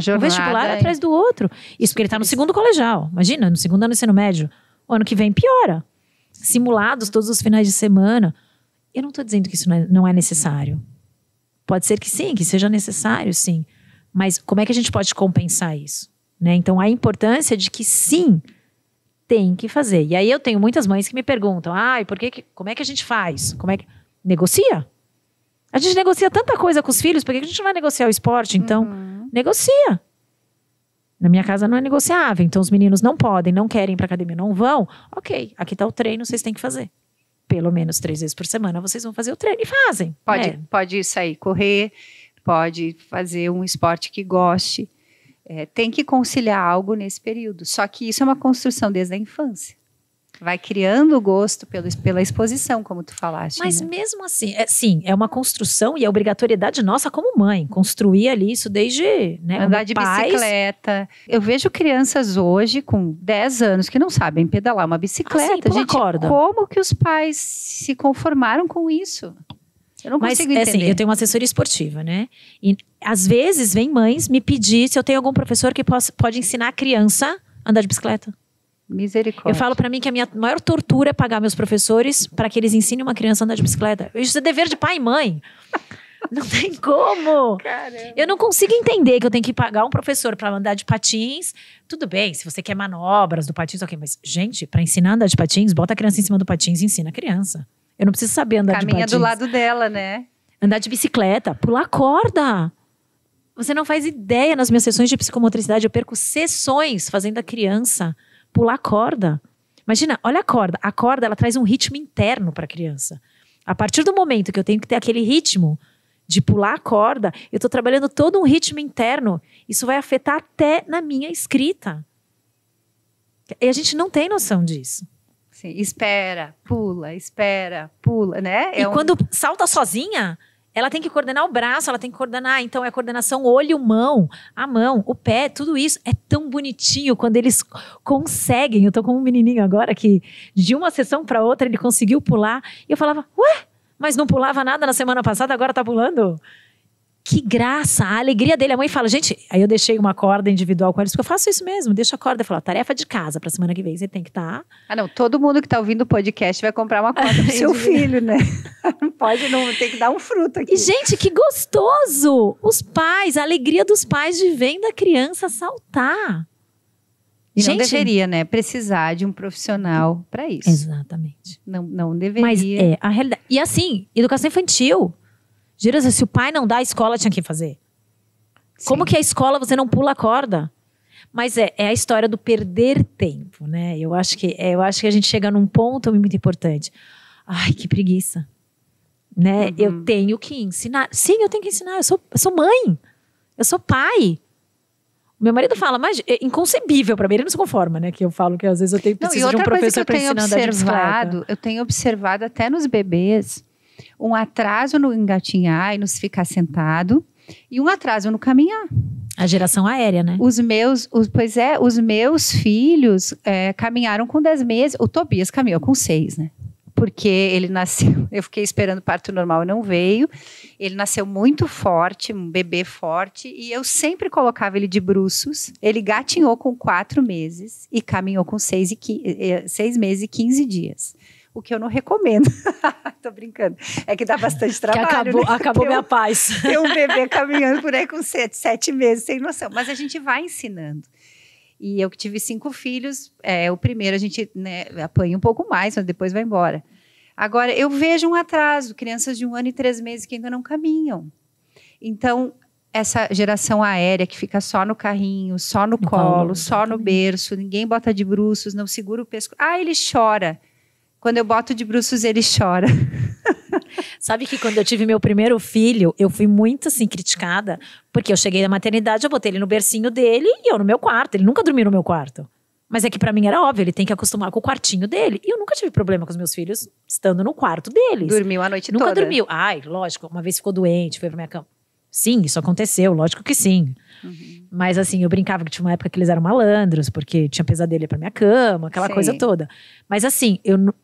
jornada, um vestibular atrás do outro. Isso porque ele está no segundo colegial. Imagina, no segundo ano do ensino médio. O ano que vem piora. Simulados todos os finais de semana. Eu não estou dizendo que isso não é necessário. Pode ser que sim, que seja necessário, sim. Mas como é que a gente pode compensar isso? Né? Então, a importância de que sim, tem que fazer. E aí eu tenho muitas mães que me perguntam, como é que a gente faz? Negocia. A gente negocia tanta coisa com os filhos, por que a gente não vai negociar o esporte? Então, negocia. Na minha casa não é negociável, então os meninos não podem, não querem ir pra academia, não vão. Ok, aqui tá o treino, vocês têm que fazer. Pelo menos 3 vezes por semana vocês vão fazer o treino e fazem. Pode sair correr, pode fazer um esporte que goste. Tem que conciliar algo nesse período. Só que isso é uma construção desde a infância. Vai criando o gosto pela exposição, como tu falaste. Mas mesmo assim, sim, é uma construção e é obrigatoriedade nossa como mãe. Construir ali isso desde... Né, andar de bicicleta. Eu vejo crianças hoje com 10 anos que não sabem pedalar uma bicicleta. Gente, corda. Como que os pais se conformaram com isso? Eu não consigo entender. Assim, eu tenho uma assessoria esportiva, né? E às vezes vem mães me pedir se eu tenho algum professor que pode ensinar a criança a andar de bicicleta. Misericórdia. Eu falo pra mim que a minha maior tortura é pagar meus professores para que eles ensinem uma criança a andar de bicicleta. Isso é dever de pai e mãe. Não tem como. Caramba. Eu não consigo entender que eu tenho que pagar um professor para andar de patins. Tudo bem, se você quer manobras do patins, ok. Mas, gente, para ensinar a andar de patins, bota a criança em cima do patins e ensina a criança. Eu não preciso saber andar de patins. Caminha do lado dela, né? Andar de bicicleta, pular corda. Você não faz ideia, nas minhas sessões de psicomotricidade, eu perco sessões fazendo a criança pular corda. Imagina, olha a corda. A corda, ela traz um ritmo interno para a criança. A partir do momento que eu tenho que ter aquele ritmo de pular a corda, eu estou trabalhando todo um ritmo interno. Isso vai afetar até na minha escrita. E a gente não tem noção disso. Sim, espera, pula, né? E quando salta sozinha, ela tem que coordenar o braço, ela tem que coordenar, então é coordenação olho-mão, a mão, o pé, tudo isso é tão bonitinho quando eles conseguem. Eu tô com um menininho agora que de uma sessão para outra ele conseguiu pular e eu falava, ué, mas não pulava nada na semana passada, agora tá pulando? Que graça, a alegria dele. A mãe fala, gente, aí eu deixei uma corda individual com eles, porque eu faço isso mesmo, deixo a corda. Eu falo, tarefa de casa pra semana que vem, você tem que estar... não, todo mundo que tá ouvindo o podcast vai comprar uma corda pro seu filho, né? Não tem que dar um fruto aqui. E, gente, que gostoso! Os pais, a alegria dos pais de vendo a criança saltar. E não deveria, né, precisar de um profissional pra isso. Exatamente. Não deveria. Mas é a realidade. E assim, educação infantil... Se o pai não dá, a escola tinha que fazer. Sim. Como que a escola você não pula a corda? Mas é a história do perder tempo, né? Eu acho que a gente chega num ponto muito importante. Ai, que preguiça. Né? Uhum. Eu tenho que ensinar. Sim, eu tenho que ensinar. Eu sou mãe. Eu sou pai. Meu marido fala, mas é inconcebível pra mim, ele não se conforma, né? Que eu falo que às vezes eu preciso de um professor pra ensinar a andar de bicicleta. Eu tenho observado até nos bebês um atraso no engatinhar e no ficar sentado e um atraso no caminhar. A geração aérea, né? Os meus filhos caminharam com 10 meses. O Tobias caminhou com 6, né? Porque ele nasceu, eu fiquei esperando parto normal e não veio. Ele nasceu muito forte, um bebê forte, e eu sempre colocava ele de bruços. Ele gatinhou com 4 meses e caminhou com 6 meses e 15 dias. O que eu não recomendo. Tô brincando. É que dá bastante trabalho. Acabou minha paz. Tem um bebê caminhando por aí com 7 meses, sem noção. Mas a gente vai ensinando. E eu que tive 5 filhos, o primeiro a gente, né, apanha um pouco mais, mas depois vai embora. Agora, eu vejo um atraso, crianças de 1 ano e 3 meses que ainda não caminham. Então, essa geração aérea que fica só no carrinho, só no colo, só no berço, ninguém bota de bruços, não segura o pescoço. Ele chora. Quando eu boto de bruços, ele chora. Sabe que quando eu tive meu primeiro filho, eu fui muito assim criticada, porque eu cheguei na maternidade, eu botei ele no bercinho dele e eu no meu quarto. Ele nunca dormiu no meu quarto. Mas é que pra mim era óbvio, ele tem que acostumar com o quartinho dele. E eu nunca tive problema com os meus filhos estando no quarto deles. Dormiu a noite toda? Nunca dormiu. Lógico, uma vez ficou doente, foi pra minha cama. Sim, isso aconteceu, lógico que sim. Uhum. Mas assim, eu brincava que tinha uma época que eles eram malandros, porque tinha pesadelo pra minha cama, aquela coisa toda. Mas assim,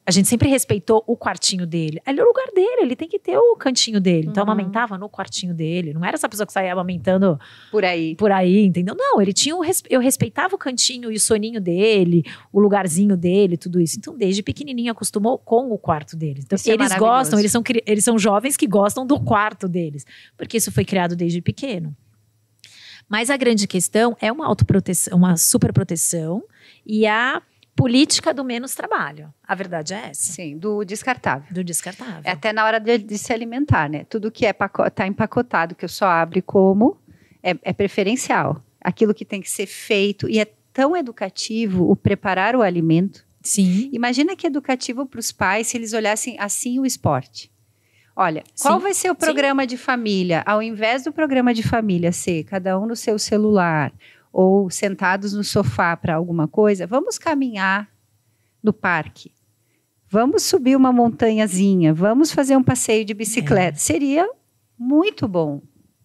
a gente sempre respeitou o quartinho dele. Ali é o lugar dele, ele tem que ter o cantinho dele. Então, amamentava no quartinho dele. Não era essa pessoa que saía amamentando por aí, entendeu? Não, ele tinha eu respeitava o cantinho e o soninho dele, o lugarzinho dele, tudo isso. Então, desde pequenininho, acostumou com o quarto deles. Então, eles gostam, eles são jovens que gostam do quarto deles. Porque isso foi criado desde pequeno. Mas a grande questão é uma autoproteção, uma superproteção e a política do menos trabalho. A verdade é essa. Sim, do descartável. Do descartável. É até na hora de se alimentar, né? Tudo que tá empacotado, que eu só abro e como, é preferencial. Aquilo que tem que ser feito. E é tão educativo o preparar o alimento. Sim. Imagina que educativo para os pais se eles olhassem assim o esporte. Olha, qual vai ser o programa de família? Ao invés do programa de família ser cada um no seu celular ou sentados no sofá para alguma coisa, vamos caminhar no parque. Vamos subir uma montanhazinha, vamos fazer um passeio de bicicleta. Seria muito bom.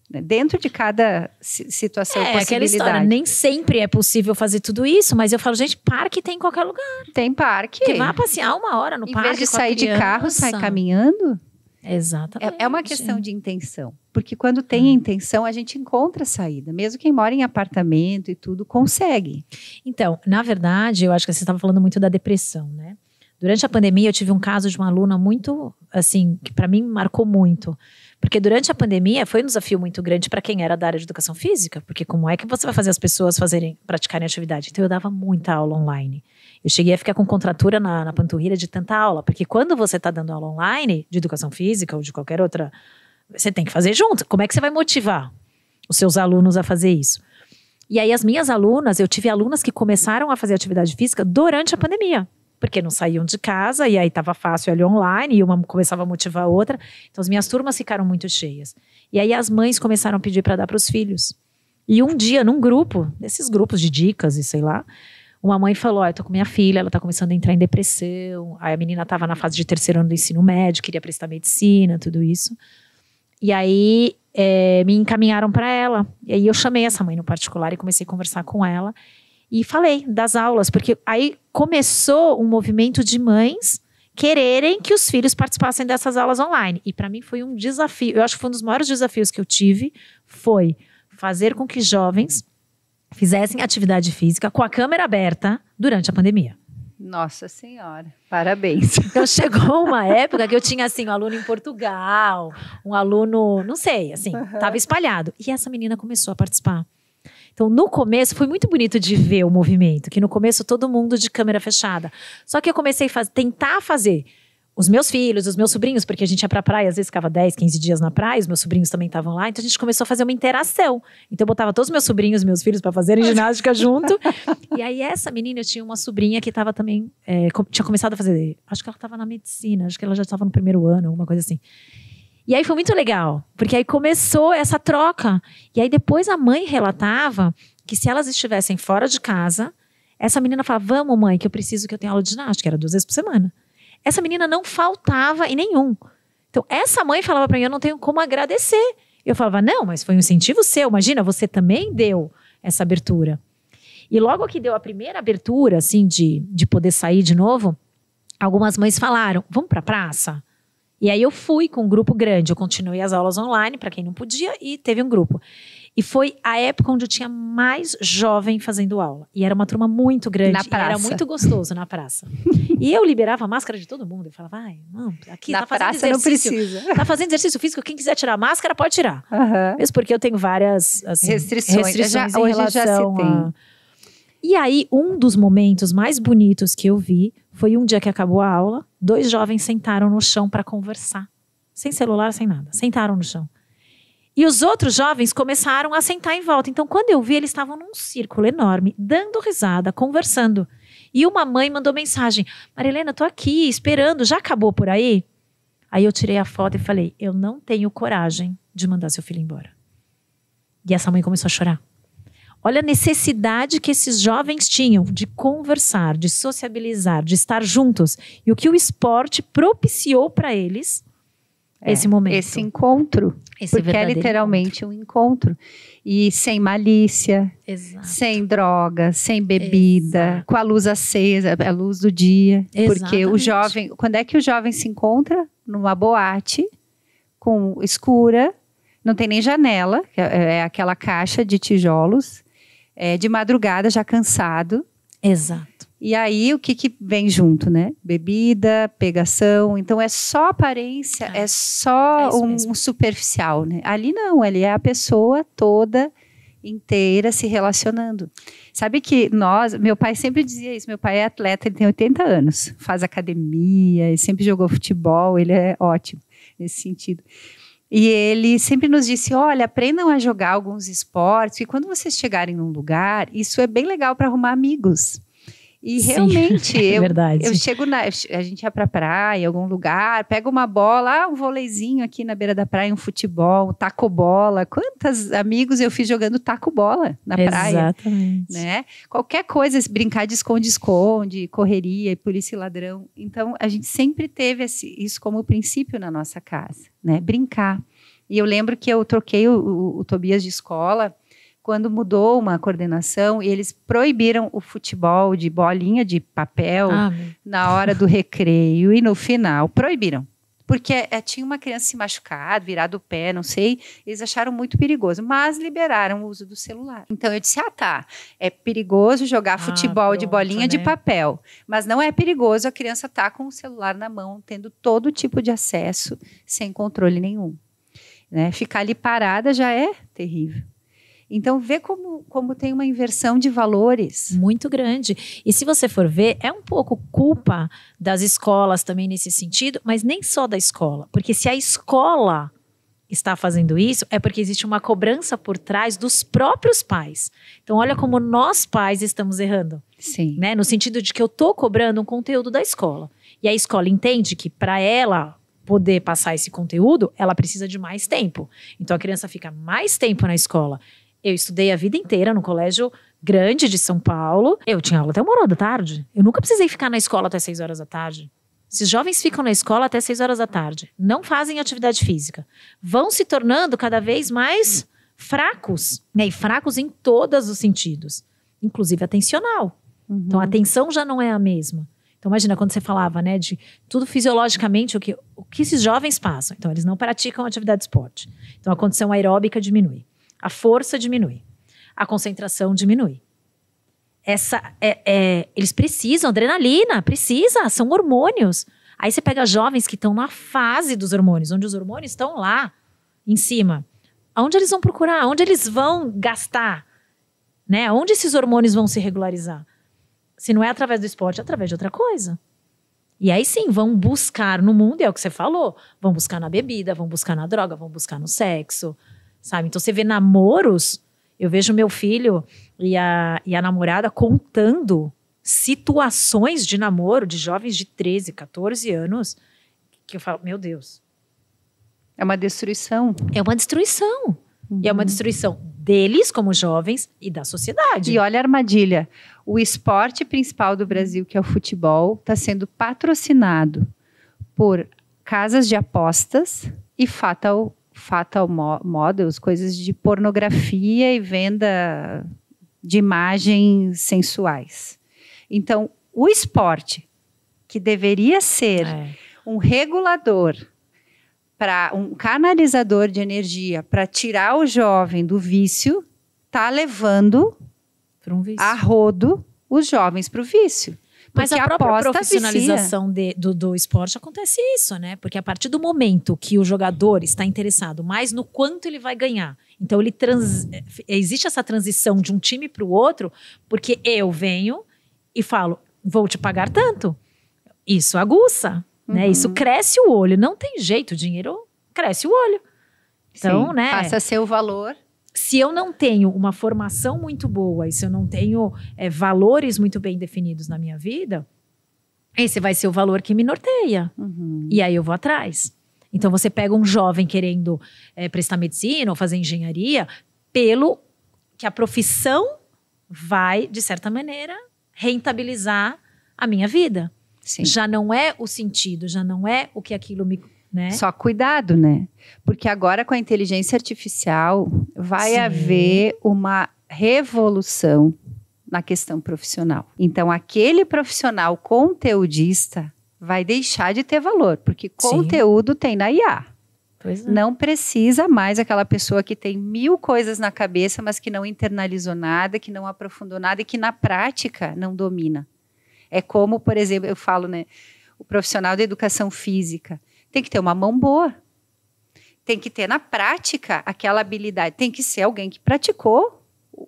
Né? Dentro de cada situação e possibilidade. Aquela história, nem sempre é possível fazer tudo isso, mas eu falo, gente, parque tem em qualquer lugar. Tem parque. Que vá passear 1 hora no parque. Em vez de sair de carro, sai caminhando. Exatamente. É uma questão de intenção. Porque quando tem intenção, a gente encontra saída. Mesmo quem mora em apartamento e tudo, consegue. Então, na verdade, eu acho que você estava falando muito da depressão, né? Durante a pandemia, eu tive um caso de uma aluna muito, assim, que para mim marcou muito. Porque durante a pandemia foi um desafio muito grande para quem era da área de educação física. Porque como é que você vai fazer as pessoas praticarem atividade? Então, eu dava muita aula online. Eu cheguei a ficar com contratura na panturrilha de tanta aula. Porque quando você está dando aula online, de educação física ou de qualquer outra, você tem que fazer junto. Como é que você vai motivar os seus alunos a fazer isso? E aí, as minhas alunas, eu tive alunas que começaram a fazer atividade física durante a pandemia. Porque não saíam de casa e aí estava fácil ali online e uma começava a motivar a outra. Então, as minhas turmas ficaram muito cheias. E aí, as mães começaram a pedir para dar para os filhos. E um dia, num grupo, desses grupos de dicas e sei lá, uma mãe falou, eu tô com minha filha, ela tá começando a entrar em depressão. Aí a menina estava na fase de 3º ano do ensino médio, queria prestar medicina, tudo isso. E aí, me encaminharam para ela. E aí, eu chamei essa mãe no particular e comecei a conversar com ela. E falei das aulas, porque aí começou um movimento de mães quererem que os filhos participassem dessas aulas online. E para mim foi um desafio, eu acho que foi um dos maiores desafios que eu tive, foi fazer com que jovens fizessem atividade física com a câmera aberta durante a pandemia. Nossa Senhora, parabéns. Então chegou uma época que eu tinha assim um aluno em Portugal, um aluno, não sei, assim, tava espalhado. E essa menina começou a participar. Então, no começo, foi muito bonito de ver o movimento. Que no começo, todo mundo de câmera fechada. Só que eu comecei a tentar fazer os meus filhos, os meus sobrinhos, porque a gente ia pra praia, às vezes ficava 10, 15 dias na praia, os meus sobrinhos também estavam lá. Então, a gente começou a fazer uma interação. Então, eu botava todos os meus sobrinhos e meus filhos para fazerem ginástica junto. E aí, essa menina, eu tinha uma sobrinha que estava também, tinha começado a fazer, acho que ela estava na medicina, acho que ela já estava no 1º ano, alguma coisa assim. E aí foi muito legal, porque aí começou essa troca. E aí depois a mãe relatava que se elas estivessem fora de casa, essa menina falava, vamos mãe, que eu preciso que eu tenha aula de ginástica, era 2 vezes por semana. Essa menina não faltava em nenhum. Então, essa mãe falava para mim, eu não tenho como agradecer. Eu falava, não, mas foi um incentivo seu, imagina, você também deu essa abertura. E logo que deu a primeira abertura, assim, de poder sair de novo, algumas mães falaram, vamos para a praça? E aí eu fui com um grupo grande, eu continuei as aulas online, para quem não podia, e teve um grupo. E foi a época onde eu tinha mais jovem fazendo aula. E era uma turma muito grande. Na praça. E era muito gostoso na praça. E eu liberava a máscara de todo mundo. Eu falava, vai, não, aqui na tá fazendo praça exercício. não precisa. Tá fazendo exercício físico, quem quiser tirar a máscara pode tirar. Mesmo porque eu tenho várias assim, restrições em hoje relação já se tem. E aí, um dos momentos mais bonitos que eu vi foi um dia que acabou a aula, 2 jovens sentaram no chão para conversar. Sem celular, sem nada. Sentaram no chão. E os outros jovens começaram a sentar em volta. Então, quando eu vi, eles estavam num círculo enorme, dando risada, conversando. E uma mãe mandou mensagem, Marilena, tô aqui, esperando, já acabou por aí? Aí eu tirei a foto e falei, eu não tenho coragem de mandar seu filho embora. E essa mãe começou a chorar. Olha a necessidade que esses jovens tinham de conversar, de sociabilizar, de estar juntos. E o que o esporte propiciou para eles esse momento. Esse encontro. Porque é literalmente um encontro. E sem malícia, Exato. sem droga, sem bebida, Exato. com a luz acesa, a luz do dia. Exatamente. Porque o jovem, quando é que o jovem se encontra? Numa boate, com escura, não tem nem janela, é aquela caixa de tijolos, de madrugada, já cansado. Exato. E aí, o que vem junto, né? Bebida, pegação. Então, é só aparência, é só um superficial, né? Ali não, ali é a pessoa toda inteira se relacionando. Sabe que meu pai sempre dizia isso, meu pai é atleta, ele tem 80 anos, faz academia, ele sempre jogou futebol, ele é ótimo nesse sentido. E ele sempre nos disse, olha, aprendam a jogar alguns esportes, e quando vocês chegarem num lugar, isso é bem legal para arrumar amigos. E Sim, realmente, verdade. eu chego a gente ia pra praia, em algum lugar, pega uma bola, um vôleizinho aqui na beira da praia, um futebol, um taco-bola. Quantos amigos eu fiz jogando taco-bola na praia? Exatamente. Né? Qualquer coisa, brincar de esconde-esconde, correria e polícia e ladrão. Então, a gente sempre teve isso como princípio na nossa casa, né? Brincar. E eu lembro que eu troquei o Tobias de escola quando mudou uma coordenação e eles proibiram o futebol de bolinha de papel na hora do recreio e no final. Proibiram. Porque tinha uma criança se machucado, virado o pé, não sei. Eles acharam muito perigoso, mas liberaram o uso do celular. Então eu disse, tá, é perigoso jogar futebol de bolinha de papel, mas não é perigoso a criança estar com o celular na mão, tendo todo tipo de acesso, sem controle nenhum. Né? Ficar ali parada já é terrível. Então, vê como tem uma inversão de valores. Muito grande. E se você for ver, é um pouco culpa das escolas também nesse sentido, mas nem só da escola. Porque se a escola está fazendo isso, é porque existe uma cobrança por trás dos próprios pais. Então, olha como nós pais estamos errando. Sim. Né? No sentido de que eu estou cobrando um conteúdo da escola. E a escola entende que para ela poder passar esse conteúdo, ela precisa de mais tempo. Então, a criança fica mais tempo na escola. Eu estudei a vida inteira no colégio grande de São Paulo. Eu tinha aula até 1h da tarde. Eu nunca precisei ficar na escola até 6 horas da tarde. Esses jovens ficam na escola até 6 horas da tarde. Não fazem atividade física. Vão se tornando cada vez mais fracos. Né? E fracos em todos os sentidos. Inclusive atencional. Então, a atenção já não é a mesma. Então, imagina quando você falava, né, de tudo fisiologicamente, o que esses jovens passam. Então, eles não praticam atividade de esporte. Então, a condição aeróbica diminui. A força diminui. A concentração diminui. Eles precisam, adrenalina, são hormônios. Aí você pega jovens que estão na fase dos hormônios, onde os hormônios estão lá, em cima. Aonde eles vão procurar? Aonde eles vão gastar? Né? Onde esses hormônios vão se regularizar? Se não é através do esporte, é através de outra coisa. E aí sim, vão buscar no mundo, é o que você falou, vão buscar na bebida, vão buscar na droga, vão buscar no sexo. Sabe? Então, você vê namoros, eu vejo meu filho e a namorada contando situações de namoro de jovens de 13, 14 anos, que eu falo, meu Deus. É uma destruição. É uma destruição. E é uma destruição deles como jovens e da sociedade. E olha a armadilha. O esporte principal do Brasil, que é o futebol, está sendo patrocinado por casas de apostas e fatal models, coisas de pornografia e venda de imagens sensuais. Então, o esporte, que deveria ser um regulador, um canalizador de energia para tirar o jovem do vício, está levando a rodo os jovens para o vício. Mas a própria profissionalização do esporte acontece isso, né? Porque a partir do momento que o jogador está interessado mais no quanto ele vai ganhar, então existe essa transição de um time para o outro, porque eu venho e falo, vou te pagar tanto. Isso aguça, né? Isso cresce o olho. Não tem jeito, o dinheiro cresce o olho. Então, sim, né? passa a ser o valor. Se eu não tenho uma formação muito boa e se eu não tenho valores muito bem definidos na minha vida, esse vai ser o valor que me norteia. E aí eu vou atrás. Então você pega um jovem querendo prestar medicina ou fazer engenharia pelo que a profissão vai, de certa maneira, rentabilizar a minha vida. Sim. Já não é o sentido, já não é o que aquilo me... Né? Só cuidado, né? Porque agora com a inteligência artificial vai haver uma revolução na questão profissional. Então, aquele profissional conteudista vai deixar de ter valor, porque conteúdo tem na IA. Pois é. Não precisa mais aquela pessoa que tem 1000 coisas na cabeça, mas que não internalizou nada, que não aprofundou nada e que na prática não domina. É como, por exemplo, eu falo, né? O profissional da educação física tem que ter uma mão boa. Tem que ter na prática aquela habilidade. Tem que ser alguém que praticou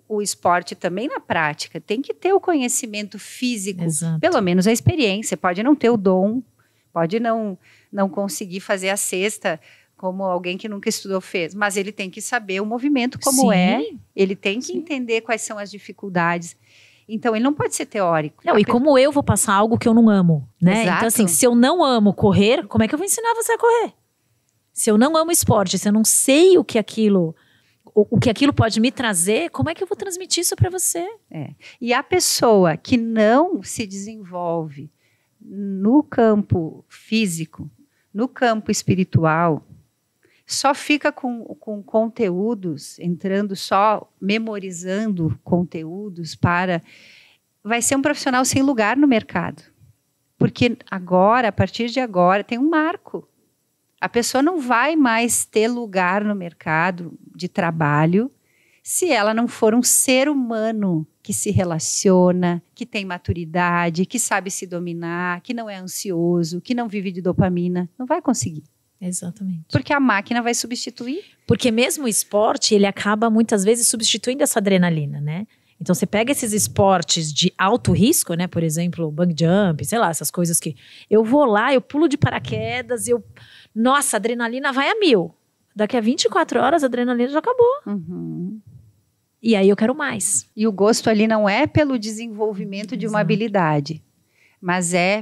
o esporte também na prática. Tem que ter o conhecimento físico. Exato. Pelo menos a experiência. Pode não ter o dom. Pode não conseguir fazer a cesta como alguém que nunca estudou fez. Mas ele tem que saber o movimento como Ele tem que entender quais são as dificuldades. Então, ele não pode ser teórico. Não, e como eu vou passar algo que eu não amo, né? Exato. Então, assim, se eu não amo correr, como é que eu vou ensinar você a correr? Se eu não amo esporte, se eu não sei o que aquilo pode me trazer, como é que eu vou transmitir isso para você? E a pessoa que não se desenvolve no campo físico, no campo espiritual, só fica com conteúdos, entrando só, memorizando conteúdos vai ser um profissional sem lugar no mercado. Porque agora, a partir de agora, tem um marco. A pessoa não vai mais ter lugar no mercado de trabalho se ela não for um ser humano que se relaciona, que tem maturidade, que sabe se dominar, que não é ansioso, que não vive de dopamina. Não vai conseguir. Exatamente. Porque a máquina vai substituir. Porque mesmo o esporte, ele acaba muitas vezes substituindo essa adrenalina, né? Então você pega esses esportes de alto risco, né? Por exemplo, bungee jump, sei lá, essas coisas que eu vou lá, eu pulo de paraquedas, nossa, a adrenalina vai a 1000. Daqui a 24 horas a adrenalina já acabou. E aí eu quero mais. E o gosto ali não é pelo desenvolvimento de uma habilidade, mas é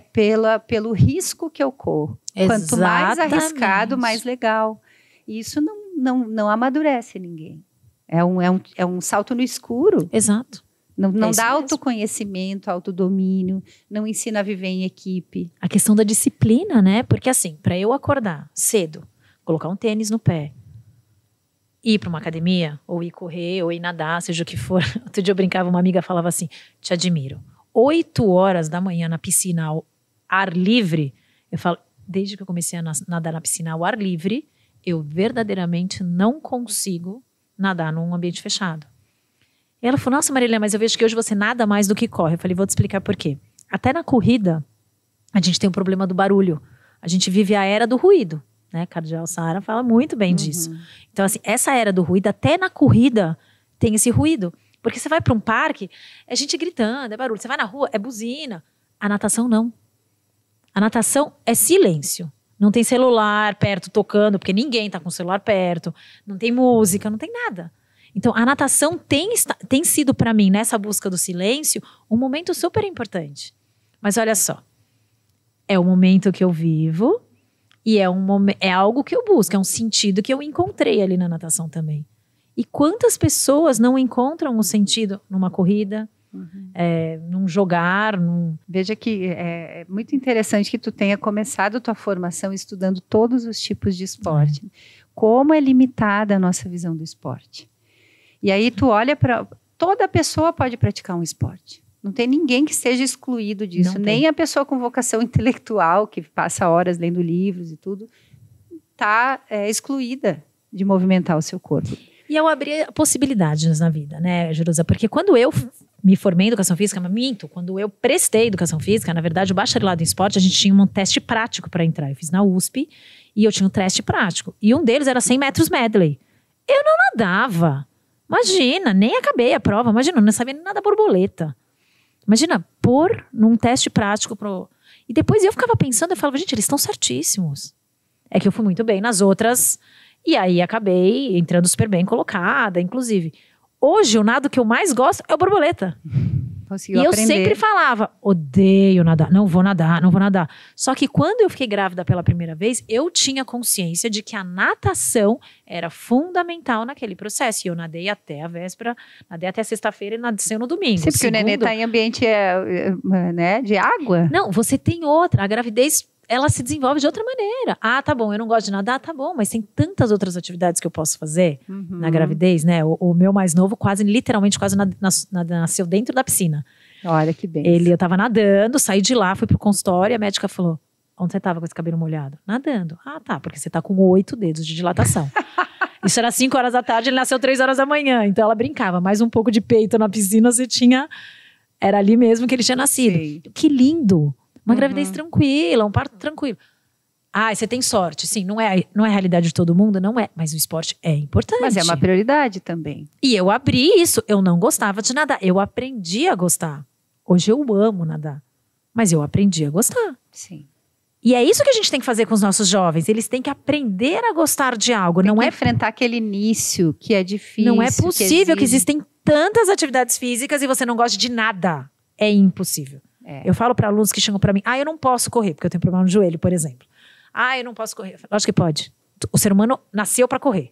pelo risco que eu corro. Exatamente. Quanto mais arriscado, mais legal. E isso não amadurece ninguém. É um salto no escuro. Exato. Não dá autoconhecimento, autodomínio, não ensina a viver em equipe. A questão da disciplina, né? Porque assim, para eu acordar cedo, colocar um tênis no pé, ir para uma academia, ou ir correr, ou ir nadar, seja o que for. Outro dia eu brincava, uma amiga falava assim, te admiro. 8 horas da manhã na piscina ao ar livre, eu falo, desde que eu comecei a nadar na piscina ao ar livre, eu verdadeiramente não consigo nadar num ambiente fechado. E ela falou, nossa Marília, mas eu vejo que hoje você nada mais do que corre. Eu falei, vou te explicar por quê. Até na corrida, a gente tem um problema do barulho. A gente vive a era do ruído, né? Cardeal Sara fala muito bem disso. Então assim, essa era do ruído, até na corrida tem esse ruído. Porque você vai para um parque, é gente gritando, é barulho. Você vai na rua, é buzina. A natação não. A natação é silêncio. Não tem celular perto tocando, porque ninguém está com o celular perto. Não tem música, não tem nada. Então, a natação tem sido para mim, nessa busca do silêncio, um momento super importante. Mas olha só, é o momento que eu vivo e é algo que eu busco, é um sentido que eu encontrei ali na natação também. E quantas pessoas não encontram o sentido numa corrida, num jogar, Veja que é muito interessante que tu tenha começado tua formação estudando todos os tipos de esporte. Como é limitada a nossa visão do esporte. E aí tu olha para... Toda pessoa pode praticar um esporte. Não tem ninguém que seja excluído disso. Nem a pessoa com vocação intelectual, que passa horas lendo livros e tudo, está excluída de movimentar o seu corpo. E eu abri possibilidades na vida, né, Jerusa? Porque quando eu me formei em educação física, quando eu prestei educação física, na verdade, o bacharelado em esporte, a gente tinha um teste prático para entrar. Eu fiz na USP e eu tinha um teste prático. E um deles era 100 metros medley. Eu não nadava. Imagina, nem acabei a prova. Imagina, não sabia nem nadar borboleta. Imagina, pôr num teste prático E depois eu ficava pensando, eu falava, gente, eles estão certíssimos. É que eu fui muito bem nas outras, e aí acabei entrando super bem colocada, inclusive. Hoje, o nado que eu mais gosto é o borboleta. Conseguiu e aprender. Eu sempre falava, odeio nadar, não vou nadar. Só que quando eu fiquei grávida pela primeira vez, eu tinha consciência de que a natação era fundamental naquele processo. E eu nadei até a véspera, nadei até sexta-feira e nasceu no domingo. Sim, porque o neném está em ambiente né, de água. Não, você tem outra. A gravidez, ela se desenvolve de outra maneira. Ah, tá bom, eu não gosto de nadar, tá bom. Mas tem tantas outras atividades que eu posso fazer na gravidez, né? O meu mais novo literalmente quase nasceu dentro da piscina. Olha que bem. Eu tava nadando, saí de lá, fui pro consultório e a médica falou, onde você tava com esse cabelo molhado? Nadando. Ah, tá, porque você tá com 8 dedos de dilatação. Isso era 5 horas da tarde, ele nasceu 3 horas da manhã. Então ela brincava, mais um pouco de peito na piscina, você tinha... Era ali mesmo que ele tinha nascido. Sim. Que lindo! Uma gravidez tranquila, um parto tranquilo. Ah, você tem sorte. Sim, não é a realidade de todo mundo, não é. Mas o esporte é importante. Mas é uma prioridade também. E eu abri isso. Eu não gostava de nadar. Eu aprendi a gostar. Hoje eu amo nadar. Mas eu aprendi a gostar. Sim. E é isso que a gente tem que fazer com os nossos jovens. Eles têm que aprender a gostar de algo. Tem que enfrentar aquele início que é difícil. Não é possível que existem tantas atividades físicas e você não goste de nada. É impossível. Eu falo para alunos que chegam para mim, eu não posso correr, porque eu tenho problema no joelho, por exemplo. Eu não posso correr. Lógico que pode. O ser humano nasceu para correr.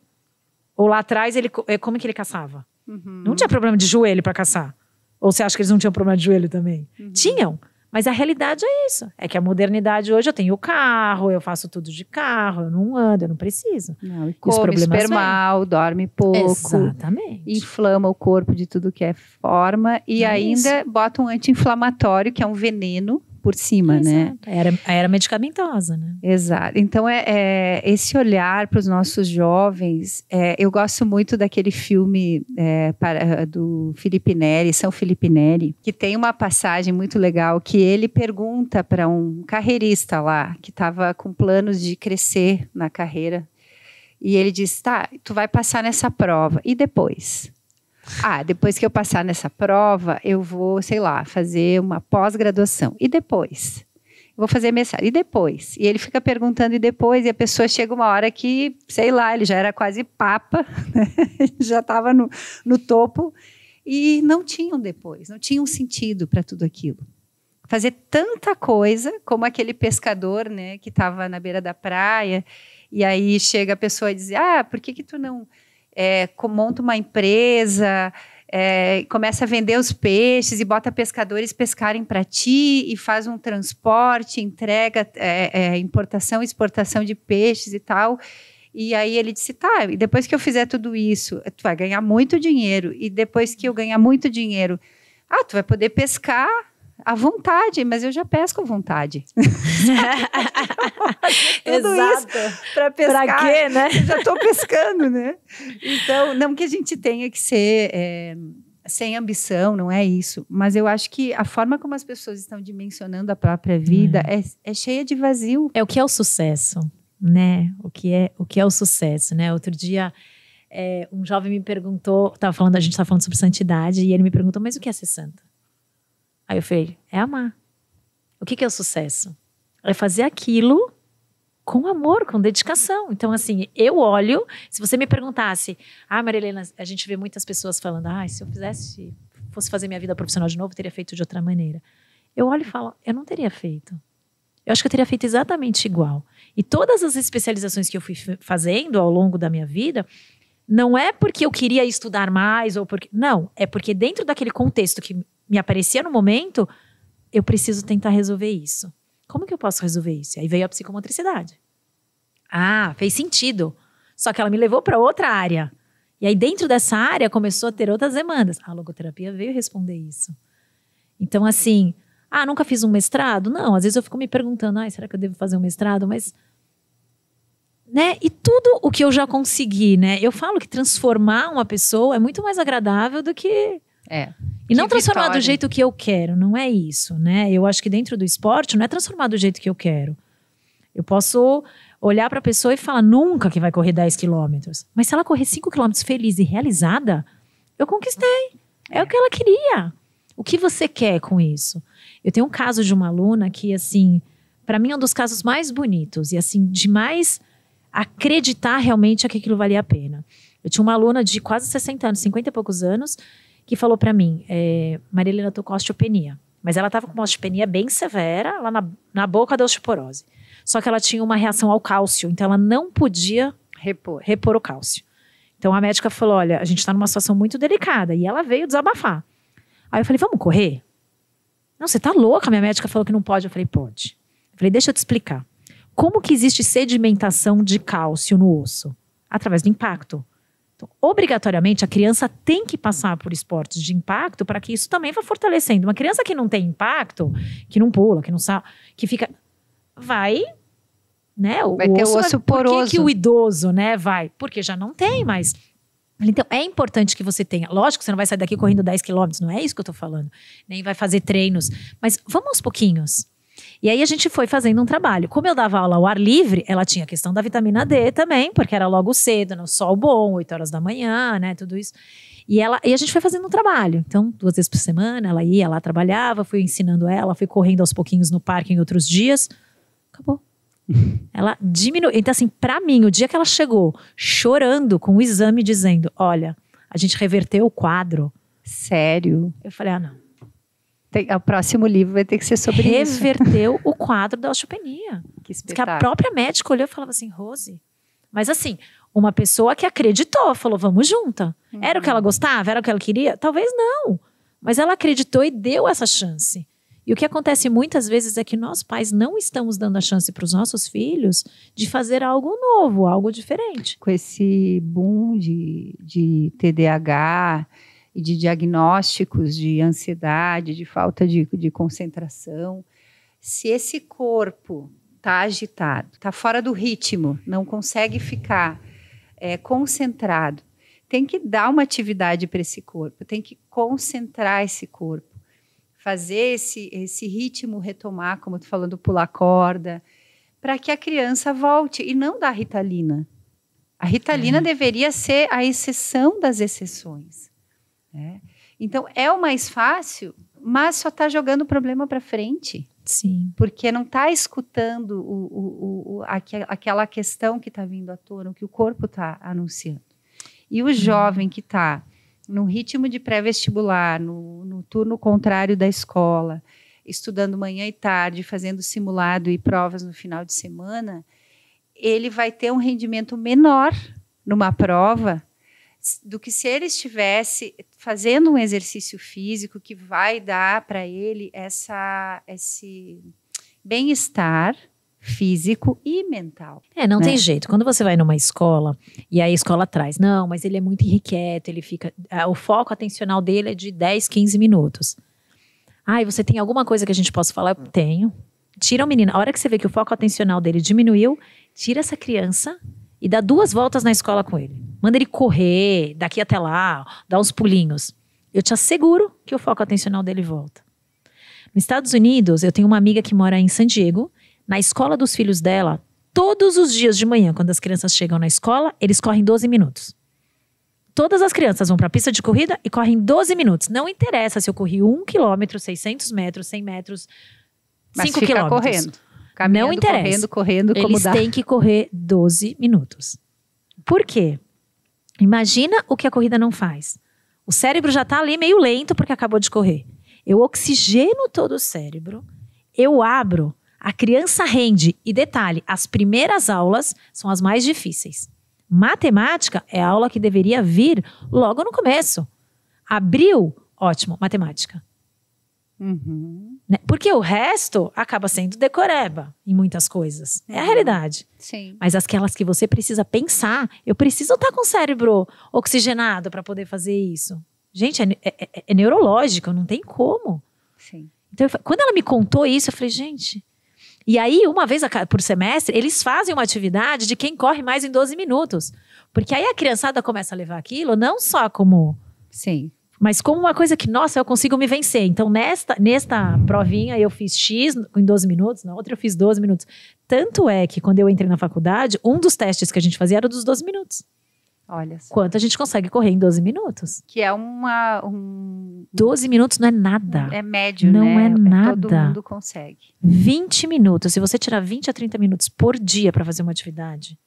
Ou lá atrás, como que ele caçava? Não tinha problema de joelho para caçar. Ou você acha que eles não tinham problema de joelho também? Tinham. Mas a realidade é isso. É que a modernidade hoje, eu tenho carro, eu faço tudo de carro, eu não ando, eu não preciso. Não, e come super mal, dorme pouco. Exatamente. Inflama o corpo de tudo que é forma. E ainda bota um anti-inflamatório, que é um veneno, por cima, né? Era medicamentosa, né? Exato. Então, esse olhar para os nossos jovens... eu gosto muito daquele filme do Felipe Neri, São Felipe Neri, que tem uma passagem muito legal que ele pergunta para um carreirista lá, que estava com planos de crescer na carreira. E ele diz, tá, tu vai passar nessa prova. E depois? Depois que eu passar nessa prova, eu vou, sei lá, fazer uma pós-graduação. E depois? Eu vou fazer mestrado. E depois? E ele fica perguntando, e depois? E a pessoa chega uma hora que, sei lá, ele já era quase papa, né? Já estava no topo. E não tinha um depois, não tinha um sentido para tudo aquilo. Fazer tanta coisa, como aquele pescador, né, que estava na beira da praia, e aí chega a pessoa e diz, por que tu não... monta uma empresa, começa a vender os peixes e bota pescadores pescarem para ti e faz um transporte, entrega importação e exportação de peixes e tal. E aí ele disse, tá, e depois que eu fizer tudo isso, tu vai ganhar muito dinheiro. E depois que eu ganhar muito dinheiro, tu vai poder pescar à vontade, mas eu já pesco à vontade. Tudo Exato. Isso para pescar. Pra quê, né? Eu já estou pescando, né? Então, não que a gente tenha que ser sem ambição, não é isso. Mas eu acho que a forma como as pessoas estão dimensionando a própria vida é cheia de vazio. É o que é o sucesso, né? O que é o sucesso, né? Outro dia, um jovem me perguntou, a gente estava falando sobre santidade, e ele me perguntou, mas o que é ser santa? Aí eu falei, é amar. O que é o sucesso? É fazer aquilo com amor, com dedicação. Então, assim, eu olho, se você me perguntasse, Maria Helena, a gente vê muitas pessoas falando, se eu fosse fazer minha vida profissional de novo, eu teria feito de outra maneira. Eu olho e falo, eu não teria feito. Eu acho que eu teria feito exatamente igual. E todas as especializações que eu fui fazendo ao longo da minha vida Não é porque eu queria estudar mais ou porque... Não, é porque dentro daquele contexto que me aparecia no momento, eu preciso tentar resolver isso. Como que eu posso resolver isso? Aí veio a psicomotricidade. Ah, fez sentido. Só que ela me levou para outra área. E aí dentro dessa área começou a ter outras demandas. A logoterapia veio responder isso. Então assim, nunca fiz um mestrado? Não, às vezes eu fico me perguntando, será que eu devo fazer um mestrado? Mas... né? E tudo o que eu já consegui, né? Eu falo que transformar uma pessoa é muito mais agradável do que... E não transformar do jeito que eu quero, não é isso, né? Eu acho que dentro do esporte não é transformar do jeito que eu quero. Eu posso olhar para a pessoa e falar nunca que vai correr 10 quilômetros. Mas se ela correr 5 quilômetros feliz e realizada, eu conquistei. É o que ela queria. O que você quer com isso? Eu tenho um caso de uma aluna que, assim, para mim é um dos casos mais bonitos e, assim, de mais... acreditar realmente que aquilo valia a pena. Eu tinha uma aluna de quase 60 anos, 50 e poucos anos, que falou para mim, Maria Helena, tô com osteopenia. Mas ela estava com uma osteopenia bem severa, lá na boca da osteoporose. Só que ela tinha uma reação ao cálcio, então ela não podia repor o cálcio. Então a médica falou, olha, a gente está numa situação muito delicada. E ela veio desabafar. Aí eu falei, vamos correr? Não, você tá louca? Minha médica falou que não pode. Eu falei, pode. Eu falei, deixa eu te explicar. Como que existe sedimentação de cálcio no osso? Através do impacto. Então, obrigatoriamente, a criança tem que passar por esportes de impacto para que isso também vá fortalecendo. Uma criança que não tem impacto, que não pula, que não sabe, que fica... vai, né? Vai ter o osso poroso. Por que o idoso, né, vai? Porque já não tem mais. Então, é importante que você tenha. Lógico que você não vai sair daqui correndo 10 quilômetros, não é isso que eu tô falando. Nem vai fazer treinos. Mas vamos aos pouquinhos. E aí a gente foi fazendo um trabalho. Como eu dava aula ao ar livre, ela tinha a questão da vitamina D também, porque era logo cedo, no sol bom, 8 horas da manhã, né, tudo isso. E a gente foi fazendo um trabalho. Então, 2 vezes por semana, ela ia lá, trabalhava, fui ensinando ela, fui correndo aos pouquinhos no parque em outros dias. Acabou. Ela diminuiu. Então, assim, pra mim, o dia que ela chegou chorando com o exame dizendo, olha, a gente reverteu o quadro. Sério? Eu falei, não. O próximo livro vai ter que ser sobre isso. Reverteu o quadro da osteopenia. Que espetáculo. Que a própria médica olhou e falava assim, Rose... Mas assim, uma pessoa que acreditou, falou, vamos junta. Era o que ela gostava? Era o que ela queria? Talvez não. Mas ela acreditou e deu essa chance. E o que acontece muitas vezes é que nós pais não estamos dando a chance para os nossos filhos de fazer algo novo, algo diferente. Com esse boom de TDAH... e de diagnósticos de ansiedade, de falta de concentração. Se esse corpo está agitado, está fora do ritmo, não consegue ficar concentrado, tem que dar uma atividade para esse corpo, tem que concentrar esse corpo, fazer esse ritmo retomar, como eu estou falando, pular corda, para que a criança volte, e não dar Ritalina. A Ritalina deveria ser a exceção das exceções. Então, é o mais fácil, mas só está jogando o problema para frente. Sim. Porque não está escutando aquela questão que está vindo à tona, o que o corpo está anunciando. E o jovem que está no ritmo de pré-vestibular, no turno contrário da escola, estudando manhã e tarde, fazendo simulado e provas no final de semana, ele vai ter um rendimento menor numa prova do que se ele estivesse fazendo um exercício físico que vai dar para ele esse bem-estar físico e mental. Não tem jeito. Quando você vai numa escola e a escola traz, não, mas ele é muito irrequieto, ele fica... o foco atencional dele é de 10, 15 minutos. E você tem alguma coisa que a gente possa falar? Eu tenho. Tira o menino. A hora que você vê que o foco atencional dele diminuiu, tira essa criança e dá 2 voltas na escola com ele. Manda ele correr daqui até lá, dá uns pulinhos. Eu te asseguro que o foco atencional dele volta. Nos Estados Unidos, eu tenho uma amiga que mora em San Diego. Na escola dos filhos dela, todos os dias de manhã, quando as crianças chegam na escola, eles correm 12 minutos. Todas as crianças vão para a pista de corrida e correm 12 minutos. Não interessa se eu corri 1 quilômetro, 600 metros, 100 metros, 5 quilômetros. Correndo. Caminhando, não interessa. Correndo, como eles têm que correr 12 minutos. Por quê? Imagina o que a corrida não faz. O cérebro já está ali meio lento porque acabou de correr. Eu oxigeno todo o cérebro, eu abro, a criança rende. E detalhe, as primeiras aulas são as mais difíceis. Matemática é a aula que deveria vir logo no começo. Abril, ótimo, matemática. Né? Porque o resto acaba sendo decoreba em muitas coisas. É a realidade. Sim. Mas aquelas que você precisa pensar, eu preciso estar com o cérebro oxigenado para poder fazer isso. Gente, é neurológico, não tem como. Sim. Então, quando ela me contou isso, eu falei, gente... E aí, uma vez por semestre, eles fazem uma atividade de quem corre mais em 12 minutos. Porque aí a criançada começa a levar aquilo, não só como... Sim. Mas como uma coisa que, nossa, eu consigo me vencer. Então, nesta provinha, eu fiz X em 12 minutos, na outra eu fiz 12 minutos. Tanto é que, quando eu entrei na faculdade, um dos testes que a gente fazia era dos 12 minutos. Olha só. Quanto a gente consegue correr em 12 minutos? Que é 12 minutos não é nada. É médio, não né? É nada. Todo mundo consegue. 20 minutos. Se você tirar 20 a 30 minutos por dia para fazer uma atividade.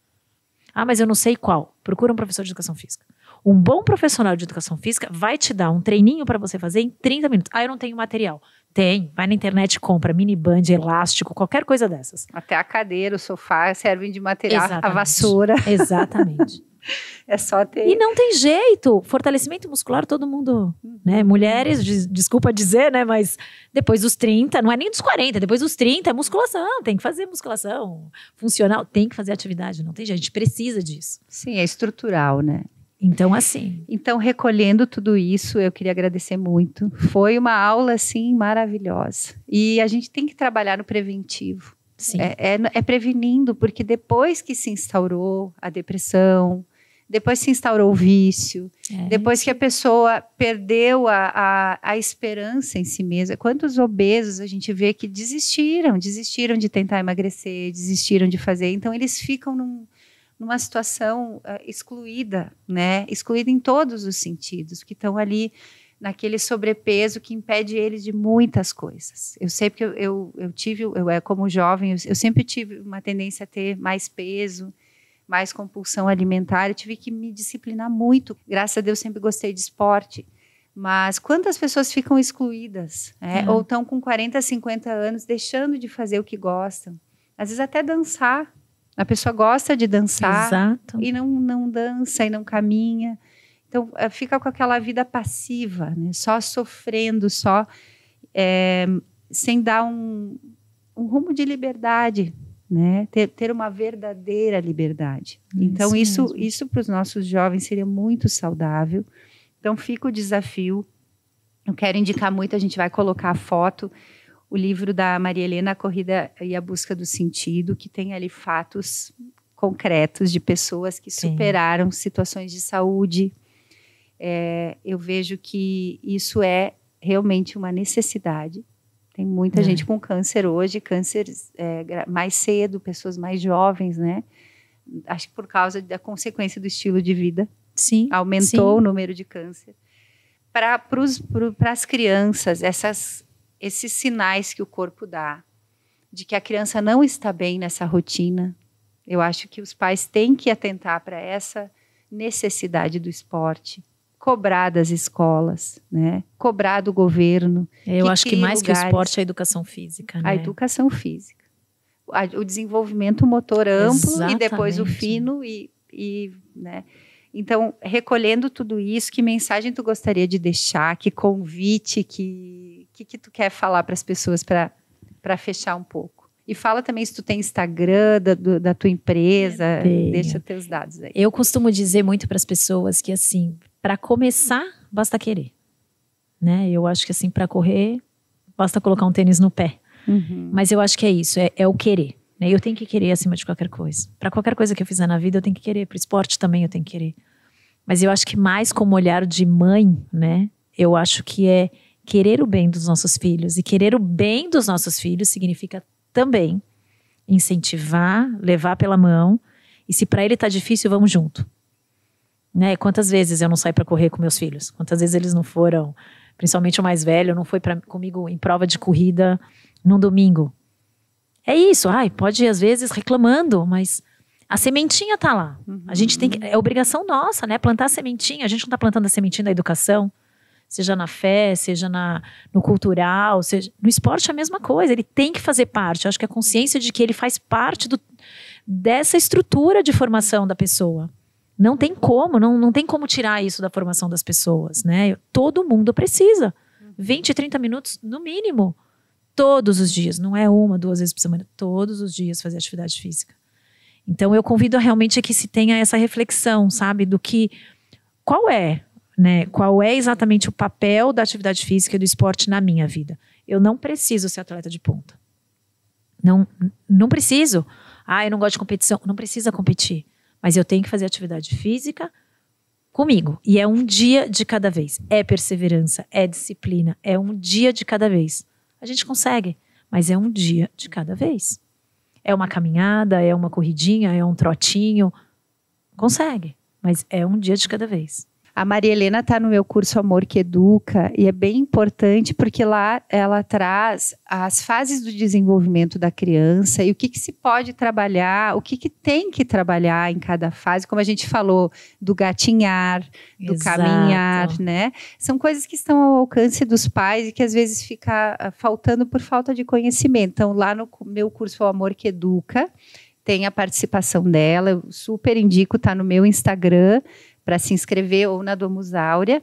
Ah, mas eu não sei qual. Procura um professor de educação física. Um bom profissional de educação física vai te dar um treininho para você fazer em 30 minutos. Ah, eu não tenho material. Tem. Vai na internet, compra miniband, elástico, qualquer coisa dessas. Até a cadeira, o sofá servem de material. Exatamente. A vassoura. Exatamente. É só ter... E não tem jeito. Fortalecimento muscular, todo mundo, né? Mulheres, desculpa dizer, né? Mas depois dos 30, não é nem dos 40, depois dos 30 é musculação. Tem que fazer musculação funcional. Tem que fazer atividade, não tem jeito. A gente precisa disso. Sim, é estrutural, né? Então, assim... Então, recolhendo tudo isso, eu queria agradecer muito. Foi uma aula, assim, maravilhosa. E a gente tem que trabalhar no preventivo. Sim. É prevenindo, porque depois que se instaurou a depressão, depois se instaurou o vício, depois que a pessoa perdeu a esperança em si mesma. Quantos obesos a gente vê que desistiram de tentar emagrecer, desistiram de fazer. Então, eles ficam numa situação excluída, né? Excluída em todos os sentidos, que estão ali naquele sobrepeso que impede eles de muitas coisas. Eu sei porque eu como jovem, eu sempre tive uma tendência a ter mais peso, mais compulsão alimentar, eu tive que me disciplinar muito. Graças a Deus, sempre gostei de esporte. Mas quantas pessoas ficam excluídas, né? Ou estão com 40, 50 anos, deixando de fazer o que gostam. Às vezes até dançar. A pessoa gosta de dançar. Exato. E não dança, e não caminha. Então, fica com aquela vida passiva, né? Só sofrendo, sem dar um rumo de liberdade, né? Ter uma verdadeira liberdade. Então, isso para os nossos jovens seria muito saudável. Então, fica o desafio. Eu quero indicar muito, a gente vai colocar a foto, o livro da Maria Helena, A Corrida e a Busca do Sentido, que tem ali fatos concretos de pessoas que superaram situações de saúde. Eu vejo que isso é realmente uma necessidade. Tem muita gente com câncer hoje, câncer mais cedo, pessoas mais jovens, né? Acho que por causa da consequência do estilo de vida. Sim. Aumentou o número de câncer. Para as crianças, esses sinais que o corpo dá, de que a criança não está bem nessa rotina, eu acho que os pais têm que atentar para essa necessidade do esporte, cobrar das escolas, né? Cobrar do governo. Eu acho que mais que o esporte é a educação física, né? A educação física. O desenvolvimento motor amplo. Exatamente. E depois o fino né? Então, recolhendo tudo isso, que mensagem tu gostaria de deixar? Que convite, que tu quer falar para as pessoas para fechar um pouco? E fala também se tu tem Instagram da tua empresa, deixa teus dados aí. Eu costumo dizer muito para as pessoas que, assim, para começar, basta querer. Né? Eu acho que, assim, para correr, basta colocar um tênis no pé. Uhum. Mas eu acho que é isso, é o querer. Né? Eu tenho que querer acima de qualquer coisa. Para qualquer coisa que eu fizer na vida, eu tenho que querer. Para o esporte também eu tenho que querer. Mas eu acho que mais como olhar de mãe, né? Eu acho que é querer o bem dos nossos filhos. E querer o bem dos nossos filhos significa também incentivar, levar pela mão. E se para ele tá difícil, vamos junto. Né? Quantas vezes eu não saí para correr com meus filhos? Quantas vezes eles não foram, principalmente o mais velho, não foi comigo em prova de corrida num domingo? É isso, pode ir às vezes reclamando, mas a sementinha tá lá. Uhum. A gente tem que, é obrigação nossa, né? Plantar a sementinha. A gente não tá plantando a sementinha da educação, seja na fé, seja no cultural, seja no esporte é a mesma coisa. Ele tem que fazer parte. Eu acho que a consciência de que ele faz parte dessa estrutura de formação da pessoa. Não tem como, não tem como tirar isso da formação das pessoas, né? Todo mundo precisa. 20, 30 minutos, no mínimo. Todos os dias. Não é 1, 2 vezes por semana. Todos os dias fazer atividade física. Então, eu convido realmente a que se tenha essa reflexão, sabe? Do que... Qual é, né? Qual é exatamente o papel da atividade física e do esporte na minha vida? Eu não preciso ser atleta de ponta. Não preciso. Eu não gosto de competição. Não precisa competir. Mas eu tenho que fazer atividade física comigo. E é um dia de cada vez. É perseverança, é disciplina. É um dia de cada vez. A gente consegue, mas é um dia de cada vez. É uma caminhada, é uma corridinha, é um trotinho. Consegue, mas é um dia de cada vez. A Maria Helena está no meu curso Amor que Educa e é bem importante porque lá ela traz as fases do desenvolvimento da criança e o que se pode trabalhar, o que tem que trabalhar em cada fase, como a gente falou, do gatinhar, do Exato. Caminhar, né? São coisas que estão ao alcance dos pais e que às vezes fica faltando por falta de conhecimento. Então, lá no meu curso O Amor que Educa, tem a participação dela, eu super indico, tá no meu Instagram, para se inscrever ou na Domus Áurea.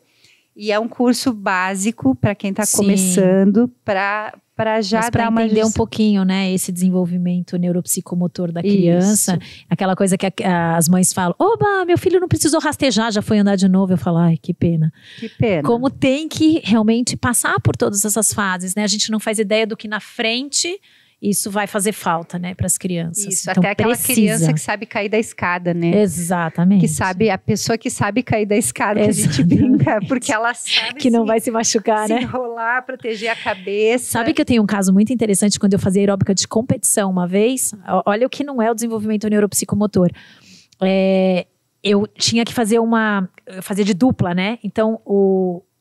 E é um curso básico para quem está começando, para já dar uma... entender um pouquinho, né, esse desenvolvimento neuropsicomotor da criança. Isso. Aquela coisa que as mães falam, oba, meu filho não precisou rastejar, já foi andar de novo. Eu falo, ai, que pena. Que pena. Como tem que realmente passar por todas essas fases, né? A gente não faz ideia do que na frente... Isso vai fazer falta, né, para as crianças. Isso, então, até aquela criança que sabe cair da escada, né? Exatamente. Que sabe, a pessoa que sabe cair da escada, que a gente brinca, porque ela sabe que não vai se machucar, né? Se enrolar, proteger a cabeça. Sabe que eu tenho um caso muito interessante quando eu fazia aeróbica de competição uma vez? Olha o que não é o desenvolvimento neuropsicomotor. Eu tinha que fazer fazer de dupla, né? Então,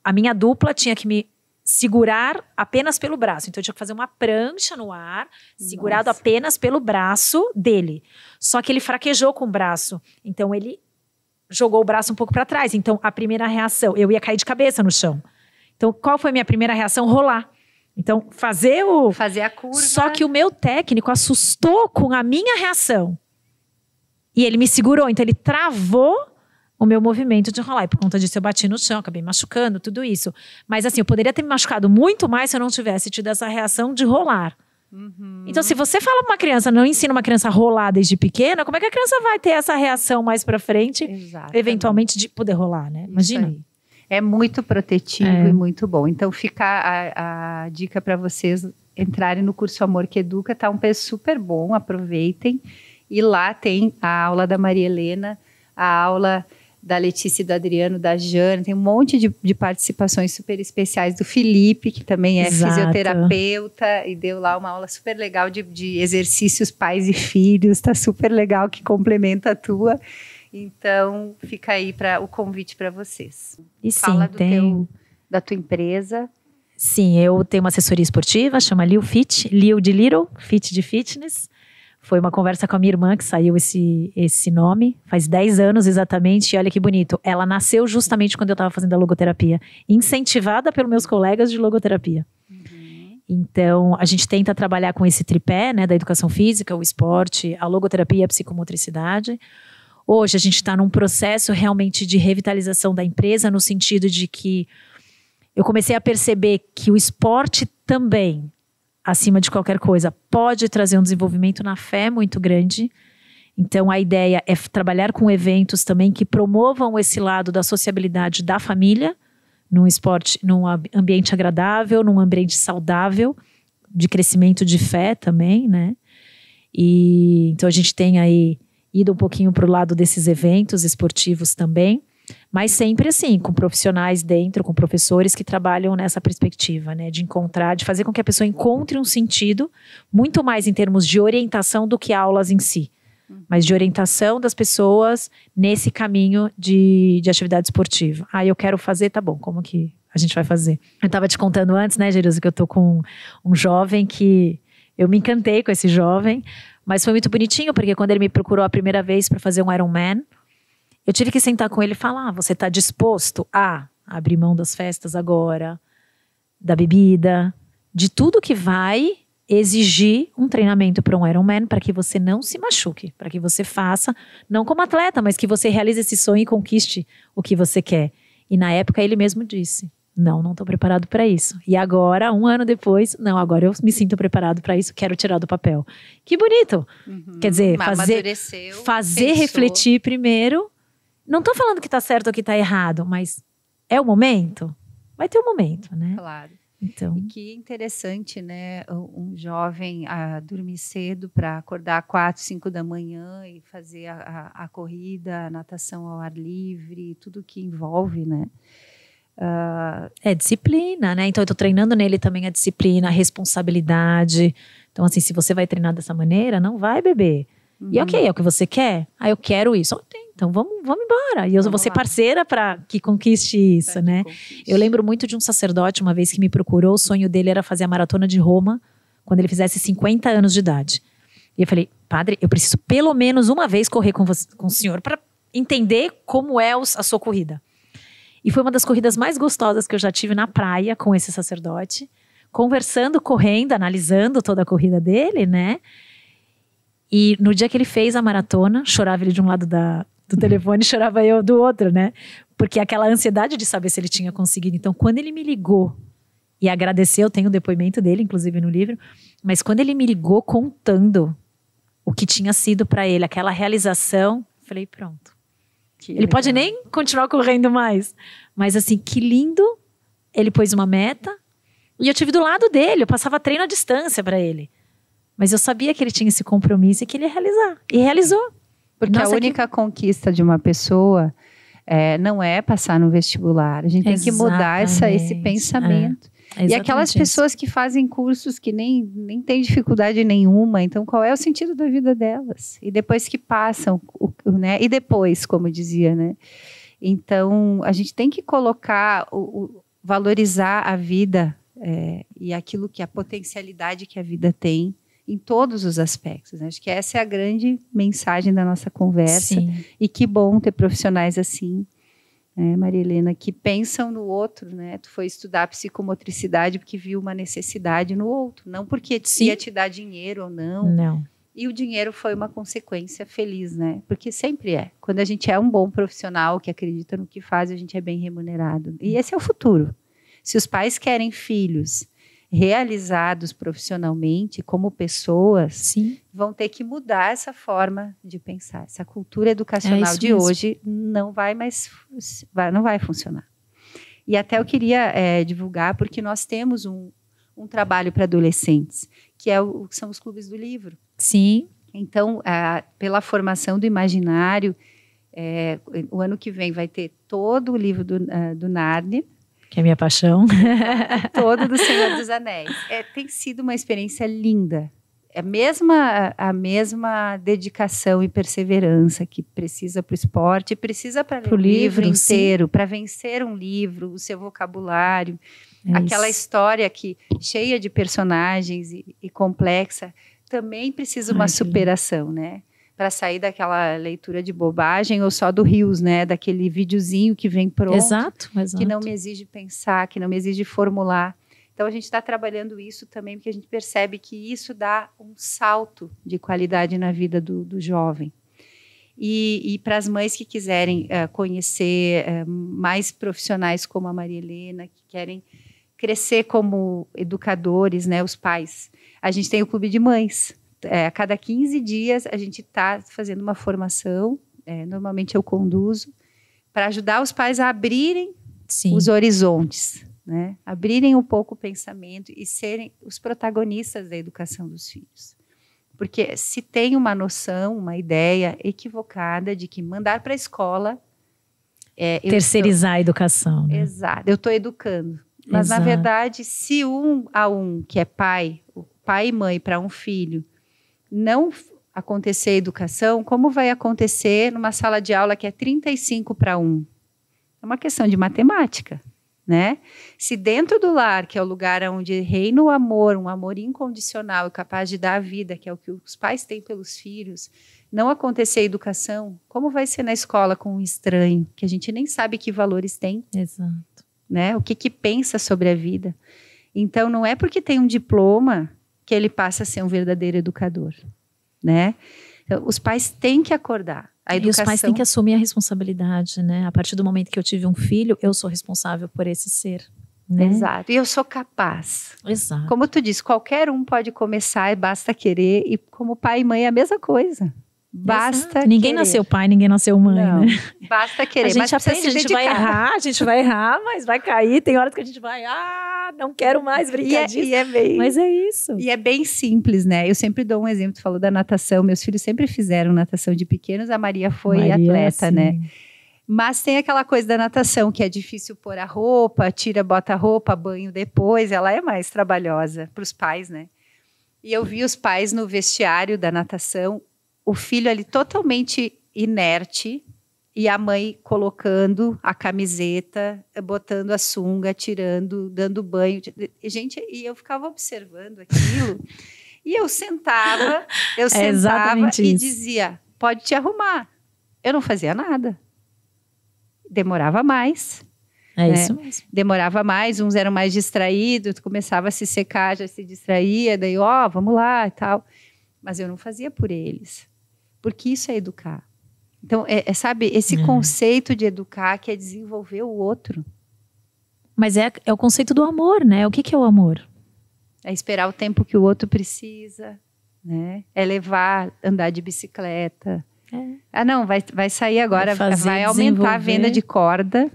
a minha dupla tinha que me segurar apenas pelo braço. Então eu tinha que fazer uma prancha no ar, segurado apenas pelo braço dele. Só que ele fraquejou com o braço. Então ele jogou o braço um pouco para trás. Então a primeira reação, eu ia cair de cabeça no chão. Então qual foi a minha primeira reação? Rolar. Então fazer a curva. Só que o meu técnico assustou com a minha reação. E ele me segurou. Então ele travou o meu movimento de rolar. E por conta disso eu bati no chão, acabei machucando, tudo isso. Mas assim, eu poderia ter me machucado muito mais se eu não tivesse tido essa reação de rolar. Uhum. Então, se você fala pra uma criança, não ensina uma criança a rolar desde pequena, como é que a criança vai ter essa reação mais pra frente? Exatamente. Eventualmente, de poder rolar, né? Imagina. É muito protetivo e muito bom. Então, fica a dica para vocês entrarem no curso Amor que Educa. Tá um preço super bom, aproveitem. E lá tem a aula da Maria Helena, a aula da Letícia e do Adriano, da Jana, tem um monte de participações super especiais do Felipe, que também é fisioterapeuta e deu lá uma aula super legal de exercícios pais e filhos, tá super legal, que complementa a tua. Então, fica aí o convite para vocês. E fala sim, da tua empresa. Sim, eu tenho uma assessoria esportiva, chama Liu Fit, Liu de Little, Fit de Fitness. Foi uma conversa com a minha irmã que saiu esse nome, faz 10 anos exatamente, e olha que bonito. Ela nasceu justamente quando eu estava fazendo a logoterapia, incentivada pelos meus colegas de logoterapia. Uhum. Então, a gente tenta trabalhar com esse tripé, né, da educação física, o esporte, a logoterapia e a psicomotricidade. Hoje, a gente está num processo realmente de revitalização da empresa, no sentido de que eu comecei a perceber que o esporte também, acima de qualquer coisa, pode trazer um desenvolvimento na fé muito grande. Então, a ideia é trabalhar com eventos também que promovam esse lado da sociabilidade da família, num esporte, num ambiente agradável, num ambiente saudável, de crescimento de fé também, né? E então, a gente tem aí ido um pouquinho para o lado desses eventos esportivos também, mas sempre assim, com profissionais dentro, com professores que trabalham nessa perspectiva, né, de encontrar, de fazer com que a pessoa encontre um sentido, muito mais em termos de orientação do que aulas em si, mas de orientação das pessoas nesse caminho de atividade esportiva. Eu quero fazer, tá bom, como que a gente vai fazer? Eu estava te contando antes, né, Jerusa, que eu tô com um jovem que eu me encantei com esse jovem, mas foi muito bonitinho, porque quando ele me procurou a primeira vez para fazer um Ironman, eu tive que sentar com ele e falar, você está disposto a abrir mão das festas agora, da bebida, de tudo que vai exigir um treinamento para um Ironman para que você não se machuque, para que você faça, não como atleta, mas que você realize esse sonho e conquiste o que você quer. E na época ele mesmo disse, não estou preparado para isso. E agora, 1 ano depois, não, agora eu me sinto preparado para isso, quero tirar do papel. Que bonito! Quer dizer, fazer refletir primeiro. Não estou falando que está certo ou que está errado, mas é o momento? Vai ter um momento, né? Claro. Então. E que interessante, né? Um jovem dormir cedo para acordar 4, 5 da manhã e fazer a corrida, a natação ao ar livre, tudo que envolve, né? É disciplina, né? Então eu tô treinando nele também a disciplina, a responsabilidade. Então assim, se você vai treinar dessa maneira, não vai beber. E ok, é o que você quer? Eu quero isso. Então vamos embora. E eu vou ser parceira para que conquiste isso, né? Eu lembro muito de um sacerdote uma vez que me procurou, o sonho dele era fazer a maratona de Roma quando ele fizesse 50 anos de idade. E eu falei, padre, eu preciso pelo menos uma vez correr com o senhor para entender como é a sua corrida. E foi uma das corridas mais gostosas que eu já tive na praia com esse sacerdote, conversando, correndo, analisando toda a corrida dele, né? E no dia que ele fez a maratona, chorava ele de um lado do telefone, chorava eu do outro, né? Porque aquela ansiedade de saber se ele tinha conseguido. Então, quando ele me ligou e agradeceu, tem um depoimento dele, inclusive no livro, mas quando ele me ligou contando o que tinha sido para ele, aquela realização, falei, pronto. Ele pode nem continuar correndo mais, mas assim, que lindo. Ele pôs uma meta e eu tive do lado dele, eu passava treino à distância para ele. Mas eu sabia que ele tinha esse compromisso e que ele ia realizar. E realizou. Porque a única conquista de uma pessoa não é passar no vestibular. A gente tem que mudar esse pensamento. E aquelas pessoas que fazem cursos que nem têm dificuldade nenhuma, então qual é o sentido da vida delas? E depois que passam, né? E depois, como dizia, né? Então, a gente tem que colocar, valorizar a vida e aquilo que a potencialidade que a vida tem em todos os aspectos. Né? Acho que essa é a grande mensagem da nossa conversa. Sim. E que bom ter profissionais assim, Maria Helena, que pensam no outro, né? Tu foi estudar psicomotricidade porque viu uma necessidade no outro, não porque ia te dar dinheiro ou não. Não. E o dinheiro foi uma consequência feliz, né? Porque sempre é. Quando a gente é um bom profissional que acredita no que faz, a gente é bem remunerado. E esse é o futuro. Se os pais querem filhos realizados profissionalmente como pessoas, sim, vão ter que mudar essa forma de pensar. Essa cultura educacional de hoje não vai funcionar. E até eu queria divulgar, porque nós temos um trabalho para adolescentes, que são os clubes do livro. Sim. Então, pela formação do imaginário, o ano que vem vai ter todo o livro do Nárnia, que é a minha paixão. Todo do Senhor dos Anéis. Tem sido uma experiência linda. É a mesma dedicação e perseverança que precisa para o esporte, precisa para ler o livro inteiro, para vencer um livro, o seu vocabulário. Aquela história cheia de personagens e complexa, também precisa uma superação, né? Para sair daquela leitura de bobagem ou só do Rios, né? Daquele videozinho que vem pronto. Exato. Que não me exige pensar, que não me exige formular. Então, a gente está trabalhando isso também, porque a gente percebe que isso dá um salto de qualidade na vida do jovem. E para as mães que quiserem conhecer mais profissionais como a Maria Helena, que querem crescer como educadores, né? Os pais. A gente tem o Clube de Mães. A cada 15 dias a gente está fazendo uma formação, normalmente eu conduzo, para ajudar os pais a abrirem os horizontes, né? Abrirem um pouco o pensamento e serem os protagonistas da educação dos filhos. Porque se tem uma noção, uma ideia equivocada de que mandar para a escola... terceirizar a educação. Né? Exato, eu estou educando. Mas, na verdade, se 1 a 1, que é pai e mãe para um filho, não acontecer a educação, como vai acontecer numa sala de aula que é 35 para 1? É uma questão de matemática, né? Se dentro do lar, que é o lugar onde reina o amor, um amor incondicional e capaz de dar a vida, que é o que os pais têm pelos filhos, não acontecer a educação, como vai ser na escola com um estranho, que a gente nem sabe que valores tem? Exato. Né? O que pensa sobre a vida? Então, não é porque tem um diploma que ele passa a ser um verdadeiro educador, né? Então, os pais têm que acordar. A educação... E os pais têm que assumir a responsabilidade, né? A partir do momento que eu tive um filho, eu sou responsável por esse ser. Né? Exato. E eu sou capaz. Exato. Como tu disse, qualquer um pode começar e basta querer. E como pai e mãe é a mesma coisa. Basta querer. Ninguém nasceu pai, ninguém nasceu mãe, não, né? Basta querer. A gente aprende, a gente vai errar, mas vai cair. Tem horas que a gente vai, não quero mais brincar disso. Mas é isso. E é bem simples, né? Eu sempre dou um exemplo, tu falou da natação. Meus filhos sempre fizeram natação de pequenos. A Maria foi atleta, sim. Né? Mas tem aquela coisa da natação, que é difícil pôr a roupa, bota a roupa, banho depois. Ela é mais trabalhosa para os pais, né? E eu vi os pais no vestiário da natação, o filho ali totalmente inerte e a mãe colocando a camiseta, botando a sunga, tirando, dando banho. Gente, e eu ficava observando aquilo e eu sentava e dizia, pode te arrumar. Eu não fazia nada. Demorava mais. Isso mesmo. Demorava mais, uns eram mais distraídos, começava a se secar, já se distraía, daí, vamos lá e tal. Mas eu não fazia por eles. Porque isso é educar. Então, sabe, esse conceito de educar que é desenvolver o outro. Mas é o conceito do amor, né? O que é o amor? É esperar o tempo que o outro precisa, né? É levar, andar de bicicleta. Não, vai sair agora, vai aumentar a venda de corda,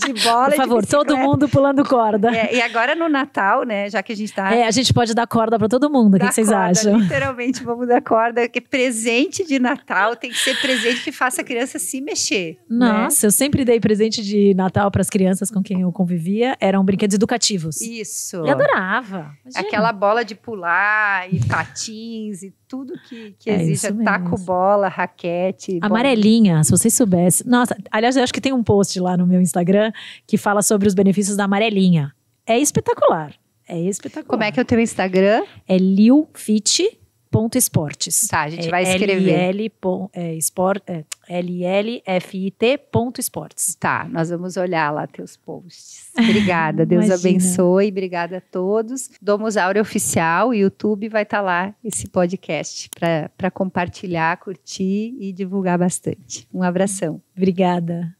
de bola. Por favor, todo mundo pulando corda. E agora no Natal, né, já que a gente tá... a gente pode dar corda para todo mundo, o que vocês acham? Literalmente, vamos dar corda, porque presente de Natal tem que ser presente que faça a criança se mexer. Nossa, né? Eu sempre dei presente de Natal para as crianças com quem eu convivia, eram brinquedos educativos. Isso. Eu adorava. Imagina. Aquela bola de pular, e patins, e tudo que existe, taco bola, raquete. Amarelinha, se vocês soubessem. Nossa, aliás, eu acho que tem um post lá no meu Instagram que fala sobre os benefícios da amarelinha. É espetacular. Como é que é o teu Instagram? É lilfit.esportes. Tá, a gente vai escrever. LLFIT.esportes. Tá, nós vamos olhar lá teus posts. Obrigada, Deus abençoe. Obrigada a todos. Domus Áurea Oficial, YouTube, vai estar lá esse podcast para compartilhar, curtir e divulgar bastante. Um abração. Obrigada.